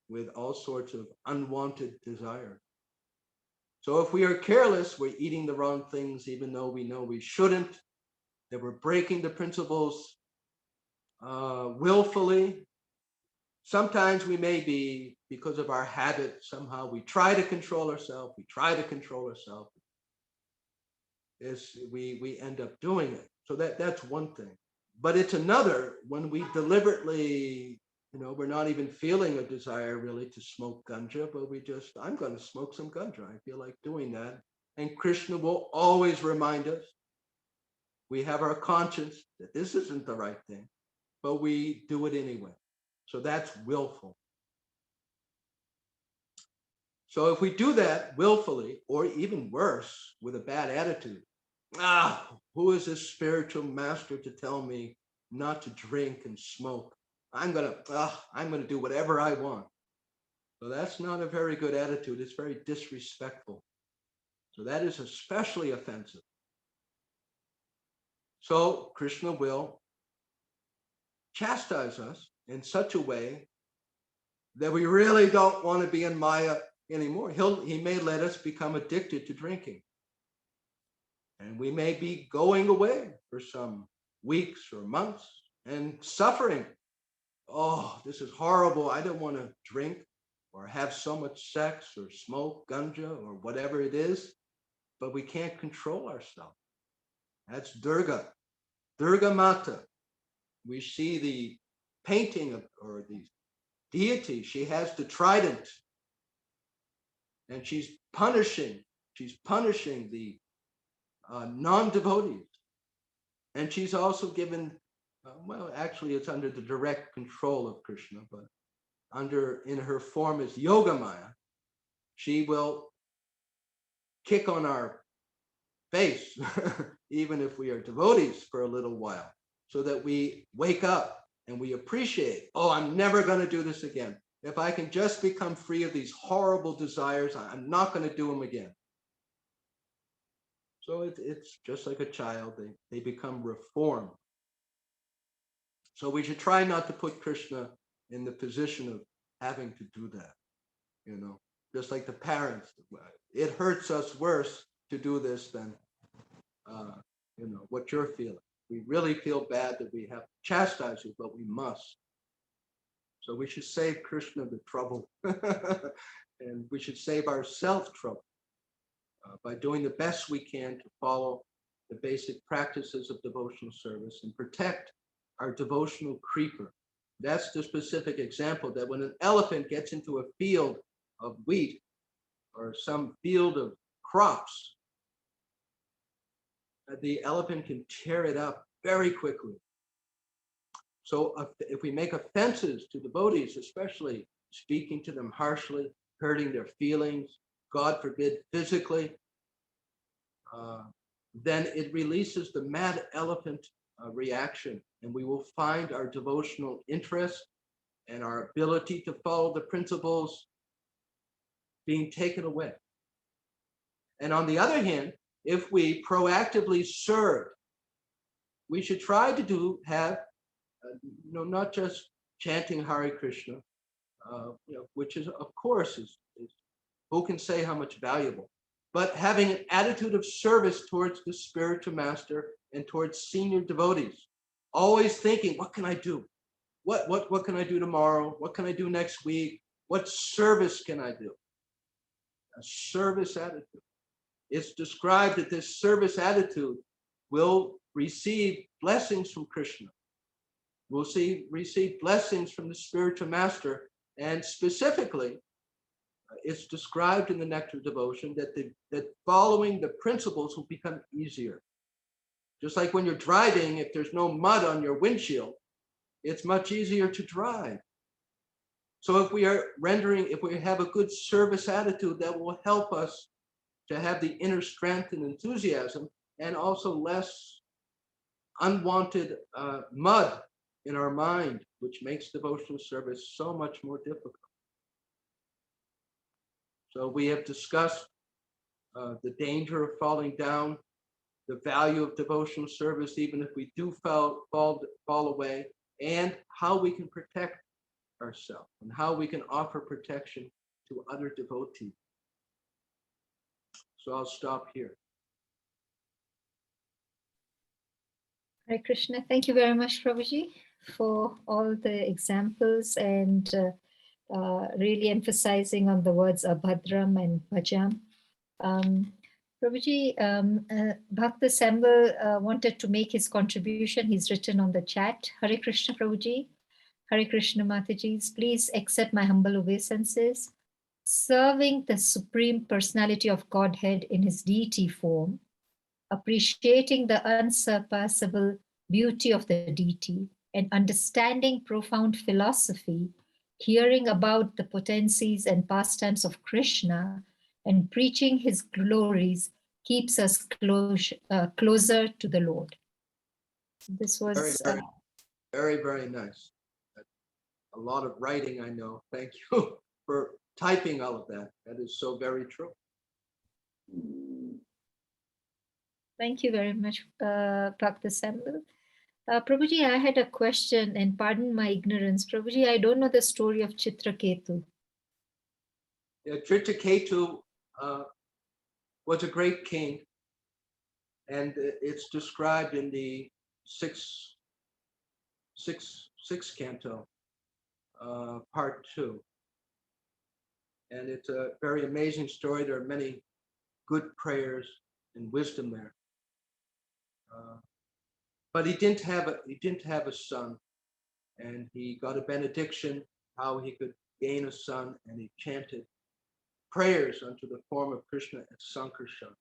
with all sorts of unwanted desire. So if we are careless, we're eating the wrong things, even though we know we shouldn't, that we're breaking the principles willfully. Sometimes we may be, because of our habit, somehow we try to control ourselves, we end up doing it. So that's one thing. But it's another when we deliberately, we're not even feeling a desire really to smoke ganja, but I'm going to smoke some ganja. I feel like doing that. And Krishna will always remind us. We have our conscience that this isn't the right thing, but we do it anyway. So that's willful. So if we do that willfully, or even worse, with a bad attitude, who is this spiritual master to tell me not to drink and smoke? I'm gonna do whatever I want. So that's not a very good attitude. It's very disrespectful. So that is especially offensive. So Krishna will chastise us in such a way that we really don't want to be in Maya anymore. He may let us become addicted to drinking. And we may be going away for some weeks or months and suffering. Oh, this is horrible. I don't want to drink or have so much sex or smoke ganja or whatever it is, but we can't control ourselves. That's Durga Mata. We see the painting or the deity. She has the trident, and she's punishing the non-devotees. And she's also given, actually it's under the direct control of Krishna, but in her form as Yogamaya, she will kick on our face, even if we are devotees for a little while, so that we wake up and we appreciate, I'm never going to do this again. If I can just become free of these horrible desires, I'm not going to do them again. So it's just like a child, they become reformed. So we should try not to put Krishna in the position of having to do that, just like the parents. It hurts us worse to do this than, what you're feeling. We really feel bad that we have to chastise you, but we must. So we should save Krishna the trouble, and we should save ourselves trouble by doing the best we can to follow the basic practices of devotional service and protect our devotional creeper. That's the specific example, that when an elephant gets into a field of wheat or some field of crops, the elephant can tear it up very quickly. So if we make offenses to devotees, especially speaking to them harshly, hurting their feelings, God forbid physically, then it releases the mad elephant reaction, and we will find our devotional interest and our ability to follow the principles being taken away. And on the other hand, if we proactively serve, we should try to have not just chanting Hare Krishna, which is, of course, is Who can say how much valuable? But having an attitude of service towards the spiritual master and towards senior devotees, always thinking, what can I do? What can I do tomorrow? What can I do next week? What service can I do? A service attitude. It's described that this service attitude will receive blessings from Krishna. We'll receive blessings from the spiritual master. And specifically, it's described in the Nectar of Devotion that following the principles will become easier. Just like when you're driving, if there's no mud on your windshield, it's much easier to drive. So if we have a good service attitude, that will help us to have the inner strength and enthusiasm, and also less unwanted mud in our mind, which makes devotional service so much more difficult. So we have discussed the danger of falling down, the value of devotional service, even if we do fall away, and how we can protect ourselves and how we can offer protection to other devotees. So I'll stop here. Hare Krishna. Thank you very much, Prabhuji, for all the examples and really emphasizing on the words abhadram and bhajam. Prabhuji, Bhakta Sambal wanted to make his contribution. He's written on the chat. Hare Krishna, Prabhuji. Hare Krishna, Matajis. Please accept my humble obeisances. Serving the Supreme Personality of Godhead in his deity form, appreciating the unsurpassable beauty of the deity, and understanding profound philosophy, hearing about the potencies and pastimes of Krishna, and preaching his glories keeps us closer to the Lord. This was very, very nice. A lot of writing, I know. Thank you for typing all of that. That is so very true. Thank you very much, Bhakta Sambal. Prabhuji, I had a question, and pardon my ignorance. Prabhuji, I don't know the story of Chitraketu. Yeah, Chitraketu was a great king, and it's described in the sixth canto, part 2. And it's a very amazing story. There are many good prayers and wisdom there. But he didn't have a son, and he got a benediction how he could gain a son, and he chanted prayers unto the form of Krishna at Sankarshan.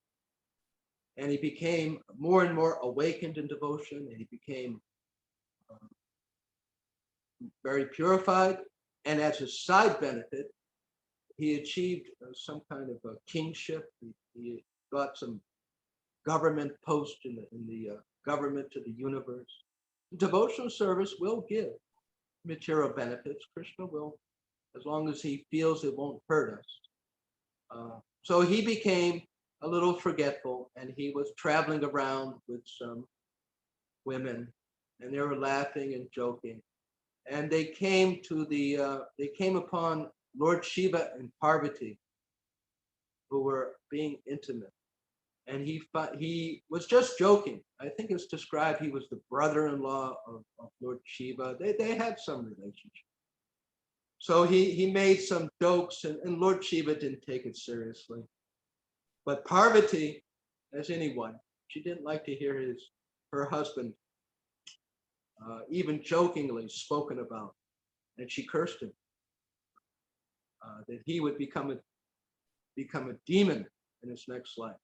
And he became more and more awakened in devotion, and he became very purified. And as a side benefit, he achieved some kind of a kingship. He got some government post in the government to the universe. Devotional service will give material benefits. Krishna will, as long as he feels it won't hurt us. So he became a little forgetful, and he was traveling around with some women, and they were laughing and joking. And they came upon Lord Shiva and Parvati, who were being intimate. And he was just joking. I think it's described he was the brother-in-law of Lord Shiva. They had some relationship. So he made some jokes, and Lord Shiva didn't take it seriously. But Parvati, as anyone, she didn't like to hear her husband even jokingly spoken about. And she cursed him. That he would become a demon in his next life.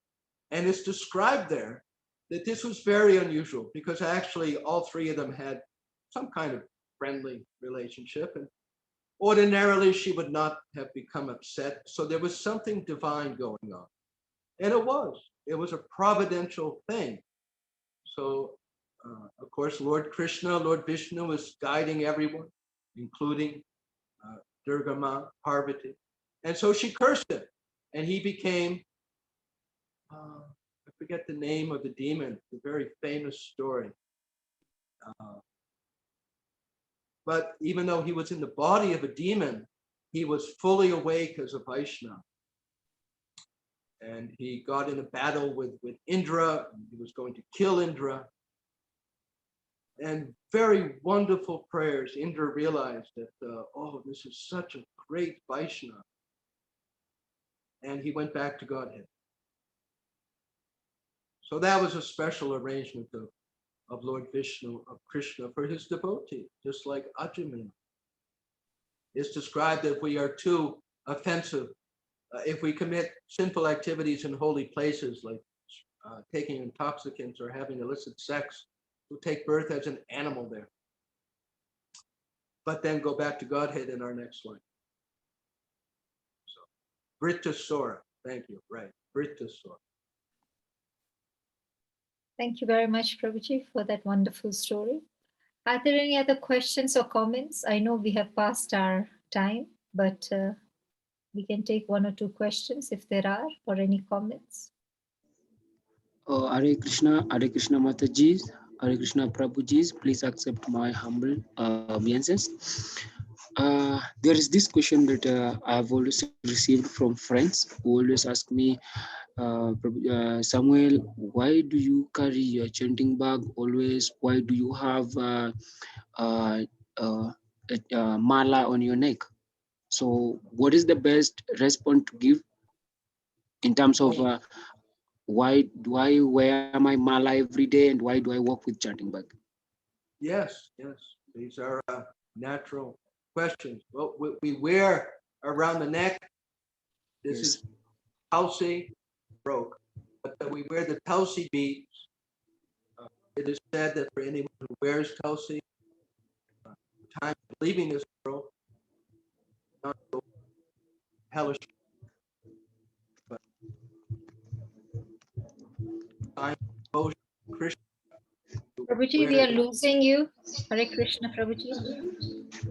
And it's described there that this was very unusual, because actually all three of them had some kind of friendly relationship, and ordinarily she would not have become upset. So there was something divine going on. And it was a providential thing. So of course, Lord Krishna, Lord Vishnu was guiding everyone, including Durga Ma, Parvati. And so she cursed him, and he became, I forget the name of the demon, the very famous story. But even though he was in the body of a demon, he was fully awake as a Vaishnava. and he got in a battle with Indra. He was going to kill Indra. And very wonderful prayers. Indra realized that, oh, this is such a great Vaishnava. And he went back to Godhead. So that was a special arrangement of Lord Vishnu, of Krishna, for his devotee, just like Ajamila. It's described that if we are too offensive, if we commit sinful activities in holy places, like taking intoxicants or having illicit sex, we'll take birth as an animal there, but then go back to Godhead in our next life. So, Vritasura, thank you, right, Vritasura. Thank you very much, Prabhuji, for that wonderful story. Are there any other questions or comments? I know we have passed our time, but we can take one or two questions if there are, or any comments. Hare Krishna Mataji, Hare Krishna Prabhuji, please accept my humble obeisances. There is this question that I have always received from friends who always ask me, Samuel, why do you carry your chanting bag always? Why do you have a mala on your neck? So what is the best response to give in terms of why do I wear my mala every day and why do I walk with chanting bag? Yes, these are natural questions. Well, we wear around the neck, this is Tulsi, broke, but we wear the Tulsi beads. It is said that for anyone who wears Tulsi, the time of leaving this world, not go hellish, but sign of Krishna. Prabhuji, we are losing you. Hare Krishna, Prabhuji.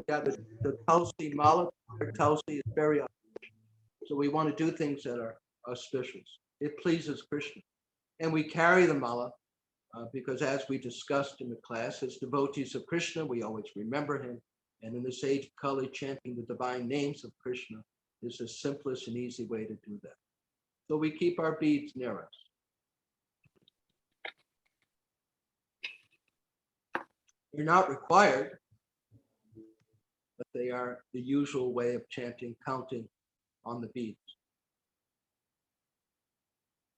Yeah, the Tulsi mala, Tulsi is very auspicious. So we want to do things that are auspicious. It pleases Krishna. And we carry the mala because, as we discussed in the class, as devotees of Krishna, we always remember him. And in this age of Kali, chanting the divine names of Krishna is the simplest and easy way to do that. So we keep our beads near us. They're not required, but they are the usual way of chanting, counting on the beads.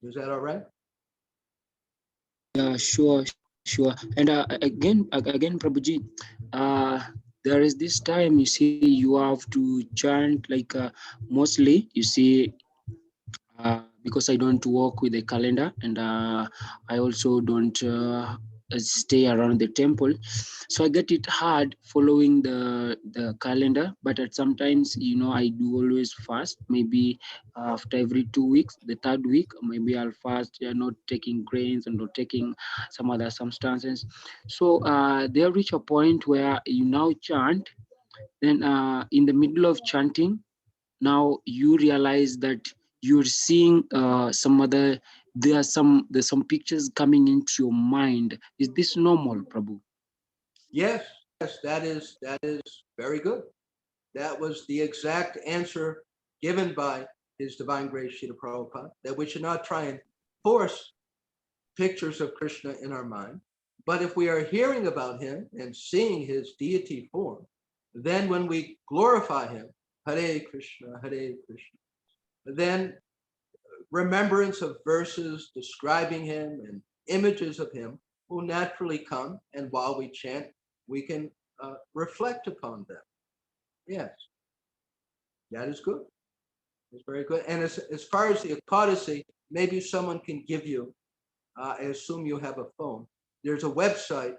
Is that all right? Yeah, sure. And again, Prabhuji, there is this time you see you have to chant like mostly you see because I don't work with a calendar and I also don't stay around the temple, so I get it hard following the calendar. But at sometimes, I do always fast. Maybe after every 2 weeks, the third week, maybe I'll fast, not taking grains and not taking some other substances. So they reach a point where you now chant. Then in the middle of chanting, now you realize that you're seeing there's some pictures coming into your mind. Is this normal, Prabhu? Yes, that is very good. That was the exact answer given by His Divine Grace Srila Prabhupada, that we should not try and force pictures of Krishna in our mind. But if we are hearing about him and seeing his deity form, then when we glorify him, Hare Krishna, then remembrance of verses describing him and images of him will naturally come. And while we chant, we can reflect upon them. Yes, that is good. It's very good. And as far as the Ekadasi, maybe someone can give you, I assume you have a phone, there's a website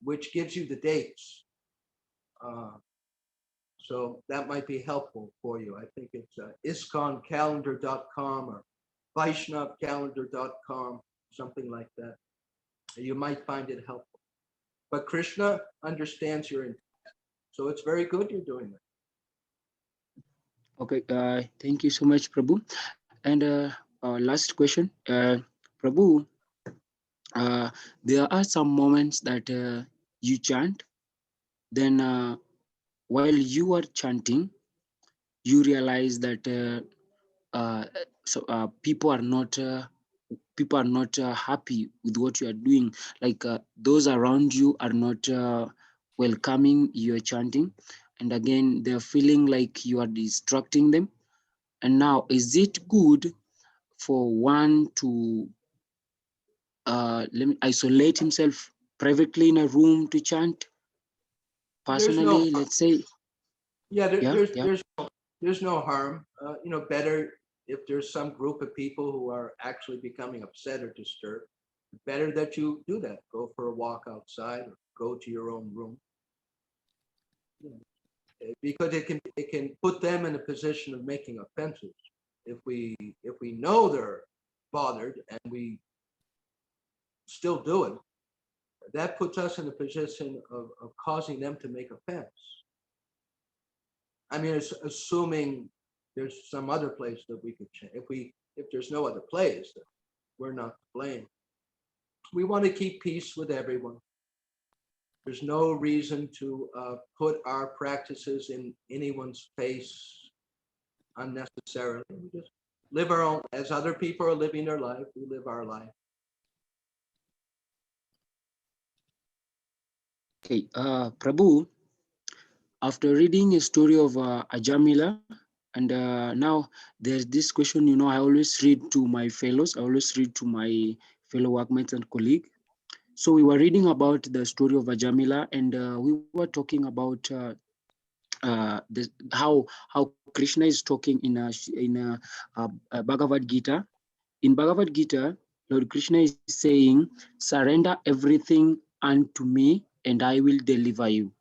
which gives you the dates. So that might be helpful for you. I think it's iskoncalendar.com or vaishnavcalendar.com, something like that. You might find it helpful. But Krishna understands your intent. So it's very good you're doing that. Okay, thank you so much, Prabhu. And last question, Prabhu, there are some moments that you chant, then while you are chanting, you realize that so people are not happy with what you are doing. Like those around you are not welcoming your chanting, and again they're feeling like you are distracting them. And now, is it good for one to let me isolate himself privately in a room to chant? There's no, Personally, let's say, yeah, yeah, yeah. there's no harm. Better if there's some group of people who are actually becoming upset or disturbed, better that you do that. Go for a walk outside or go to your own room. Because it can put them in a position of making offenses. If we know they're bothered and we still do it, that puts us in a position of causing them to make offense. I mean, it's assuming there's some other place that we could change. If there's no other place, then we're not to blame. We want to keep peace with everyone. There's no reason to put our practices in anyone's face unnecessarily. We just live our own, as other people are living their life, we live our life. Okay, Prabhu, after reading a story of Ajamila, and now there's this question, I always read to my fellows, I always read to my fellow workmates and colleagues. So we were reading about the story of Ajamila, and we were talking about how Krishna is talking in a Bhagavad Gita. In Bhagavad Gita, Lord Krishna is saying, "Surrender everything unto me, and I will deliver you."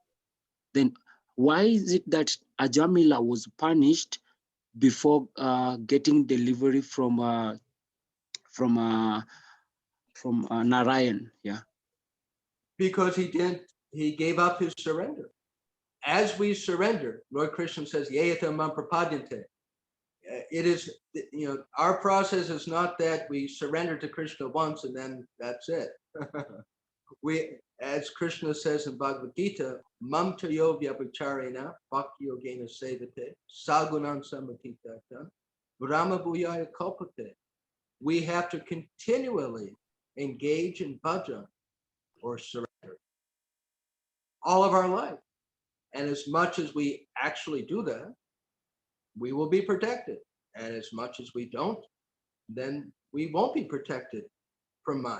Then, why is it that Ajamila was punished before getting delivery from Narayan? Yeah. Because he gave up his surrender. As we surrender, Lord Krishna says, Yayata mam prapadyante. It is, our process is not that we surrender to Krishna once and then that's it. We, as Krishna says in Bhagavad Gita, mam tayo vyabhacharena bhakti yogena sevate sagunan samatitatan brahma bhuyaya kalpate. We have to continually engage in bhajan or surrender all of our life. And as much as we actually do that, we will be protected. And as much as we don't, then we won't be protected from Maya.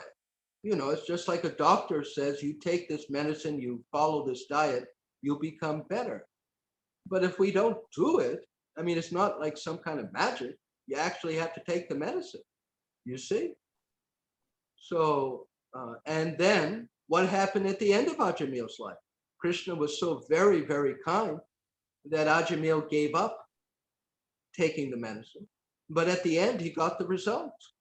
It's just like a doctor says, you take this medicine, you follow this diet, you'll become better. But if we don't do it, I mean, it's not like some kind of magic. You actually have to take the medicine, you see? So, and then what happened at the end of Ajamil's life? Krishna was so very, very kind that Ajamil gave up taking the medicine. But at the end, he got the results.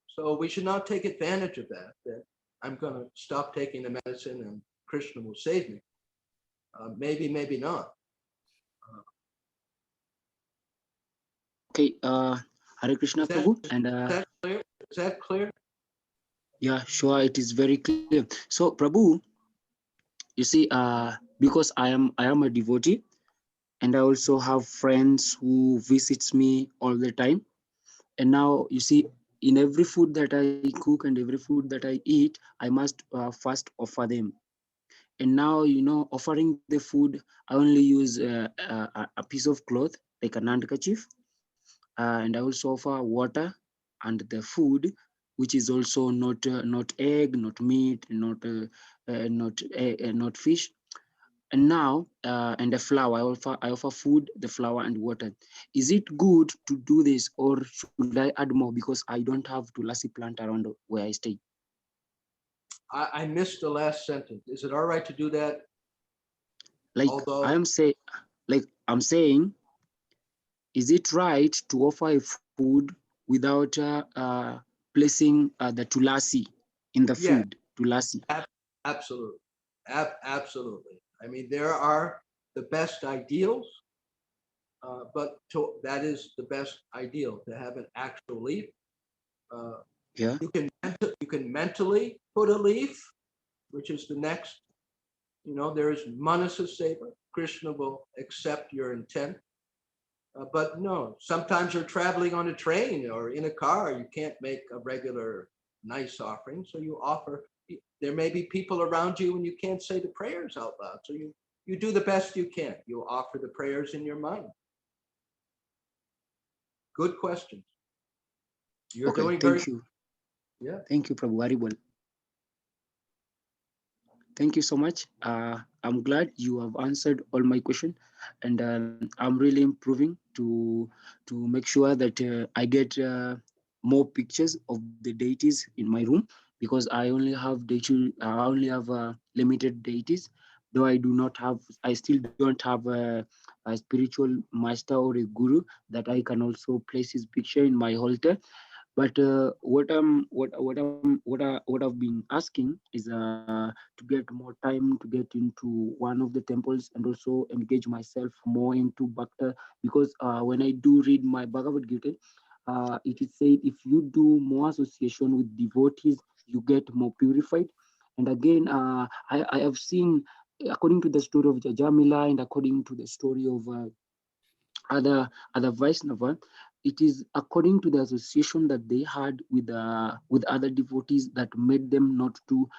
So we should not take advantage of that I'm going to stop taking the medicine and Krishna will save me. Maybe, maybe not. Okay, Hare Krishna, Prabhu. And is that clear? yeah, sure, it is very clear. So, Prabhu, you see, because I am a devotee, and I also have friends who visits me all the time. And now you see, in every food that I cook and every food that I eat, I must first offer them. And now, offering the food, I only use a piece of cloth, like an handkerchief, and I also offer water and the food, which is also not egg, not meat, not fish. And now, and the flour, I offer food, the flour and water. Is it good to do this, or should I add more because I don't have tulasi plant around where I stay? I missed the last sentence. Is it all right to do that? Like I'm saying, is it right to offer a food without placing the tulasi in the Yeah, food? Tulasi. absolutely. Absolutely. I mean, there are the best ideals, but that is the best ideal, to have an actual leaf. Yeah. You can mentally put a leaf, which is the next. There is manasa seva. Krishna will accept your intent. But no, sometimes you're traveling on a train or in a car. You can't make a regular nice offering. So you offer, there may be people around you and you can't say the prayers out loud. So you do the best you can. You offer the prayers in your mind. Good questions. You're Okay, doing very thank you. Yeah. Thank you, Prabhu. Very well. Thank you so much. I'm glad you have answered all my questions, and I'm really improving to make sure that I get more pictures of the deities in my room, because I only have limited deities. Though I still don't have a spiritual master or a guru that I can also place his picture in my altar. But what I've been asking is to get more time to get into one of the temples and also engage myself more into Bhakta, because when I do read my Bhagavad Gita, it is said if you do more association with devotees, you get more purified. And again, I have seen, according to the story of Jajamila and according to the story of other Vaishnava, it is according to the association that they had with other devotees that made them not to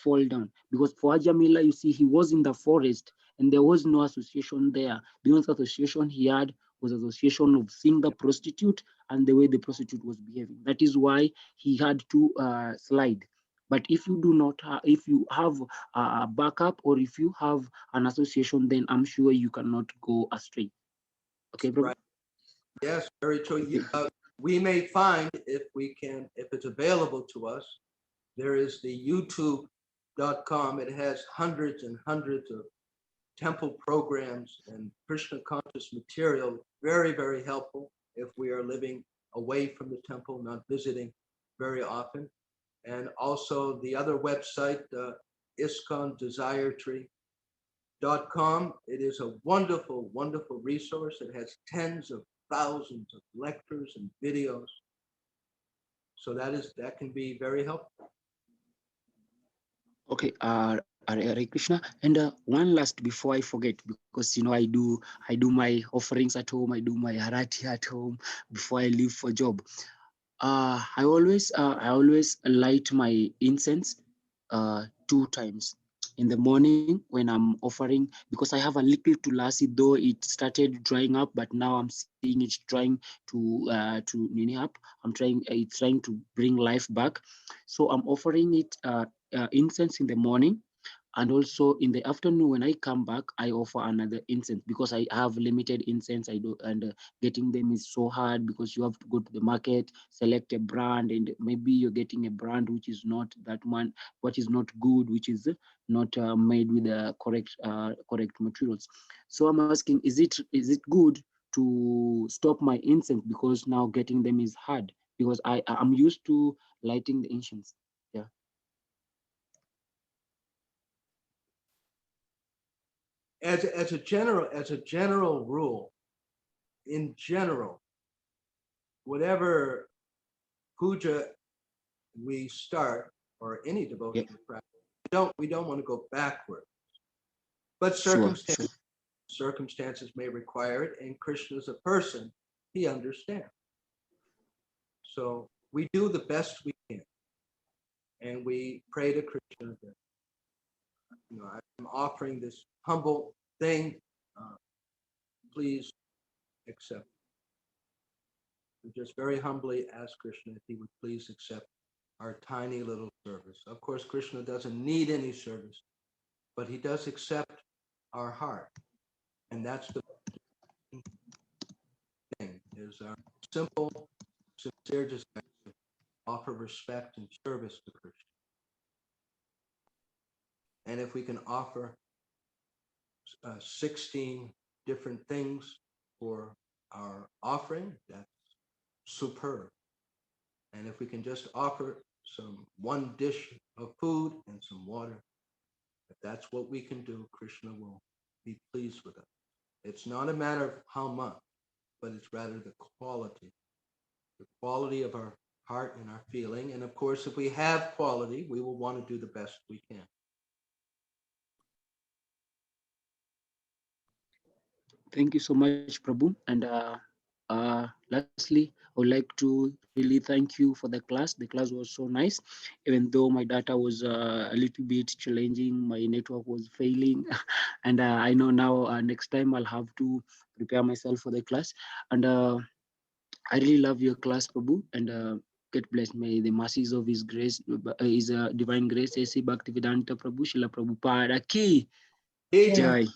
fall down. Because for Ajamila, you see, he was in the forest and there was no association there. The only association he had was association of seeing the prostitute and the way the prostitute was behaving. That is why he had to slide. But if you do not, if you have a backup or if you have an association, then I'm sure you cannot go astray. Okay, Prabhu? right. Yes, very true. Okay. We may find if it's available to us, there is the youtube.com. It has hundreds and hundreds of temple programs and Krishna conscious material. Very, very helpful if we are living away from the temple, not visiting very often. And also the other website, ISKCONDesiretree.com. It is a wonderful, wonderful resource. It has tens of thousands of lectures and videos. So that can be very helpful. Okay, Hare Krishna. And one last before I forget, because I do my offerings at home, I do my harati at home before I leave for job. I always light my incense 2 times. In the morning when I'm offering, because I have a little tulasi, though it started drying up, but now I'm seeing it's trying to nini up. It's trying to bring life back. So I'm offering it incense in the morning, and also in the afternoon when I come back, I offer another incense, because I have limited incense. I do, and getting them is so hard, because you have to go to the market, select a brand, and maybe you're getting a brand which is not that one, what is not good, which is not made with the correct materials. So I'm asking, is it good to stop my incense, because now getting them is hard, because I'm used to lighting the incense. Yeah. As a general rule, in general, whatever puja we start or any devotional practice, we don't want to go backward. But Sure. circumstances may require it, and Krishna is a person, he understands. So we do the best we can, and we pray to Krishna that, I'm offering this humble thing. Please accept. We just very humbly ask Krishna if he would please accept our tiny little service. Of course, Krishna doesn't need any service, but he does accept our heart. And that's the thing, is our simple, sincere desire to offer respect and service to Krishna. And if we can offer 16 different things for our offering, that's superb. And if we can just offer one dish of food and some water, if that's what we can do, Krishna will be pleased with us. It's not a matter of how much, but it's rather the quality of our heart and our feeling. And of course, if we have quality, we will want to do the best we can. Thank you so much, Prabhu. And lastly, I would like to really thank you for the class. The class was so nice, even though my data was a little bit challenging, my network was failing. And I know now next time I'll have to prepare myself for the class. And I really love your class, Prabhu. And God bless. May the mercies of His grace, His divine grace, A.C. Bhaktivedanta Prabhu, Srila Prabhupada Ki Jai.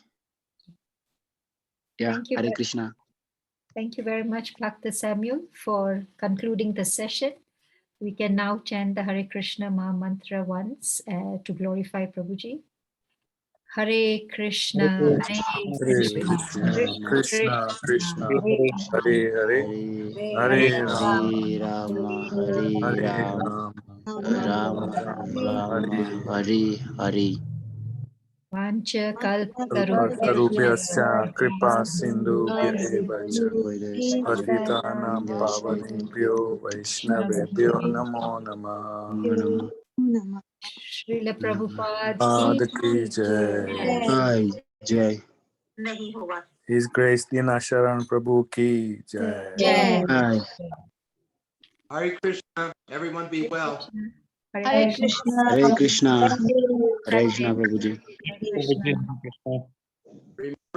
Yeah, Thank you. Hare Krishna. Thank you very much, Bhakta Samuel, for concluding the session. We can now chant the Hare Krishna Maha Mantra once to glorify Prabhuji. Hare Krishna, Hare Krishna, Krishna Krishna, Hare Hare Hare, Hare Hare Rama, Rama, Hare Hare Rama, Rama, Rama Rama, Rama, Hare Hare Hare. Vancha Kalparubhyascha Kripa Sindhubhya eva cha Vaidesya Patitanam Pavanebhyo Vaishnavebhyo Namo Namaha. Srila Prabhupada Pada ki jai. Jai Jai. His Grace Dina Sharan Prabhu ki jai. Jai. Hare Krishna. Everyone be well. Hare Krishna. Hare Krishna. Hare Krishna, Prabhuji. Hare Krishna. Remember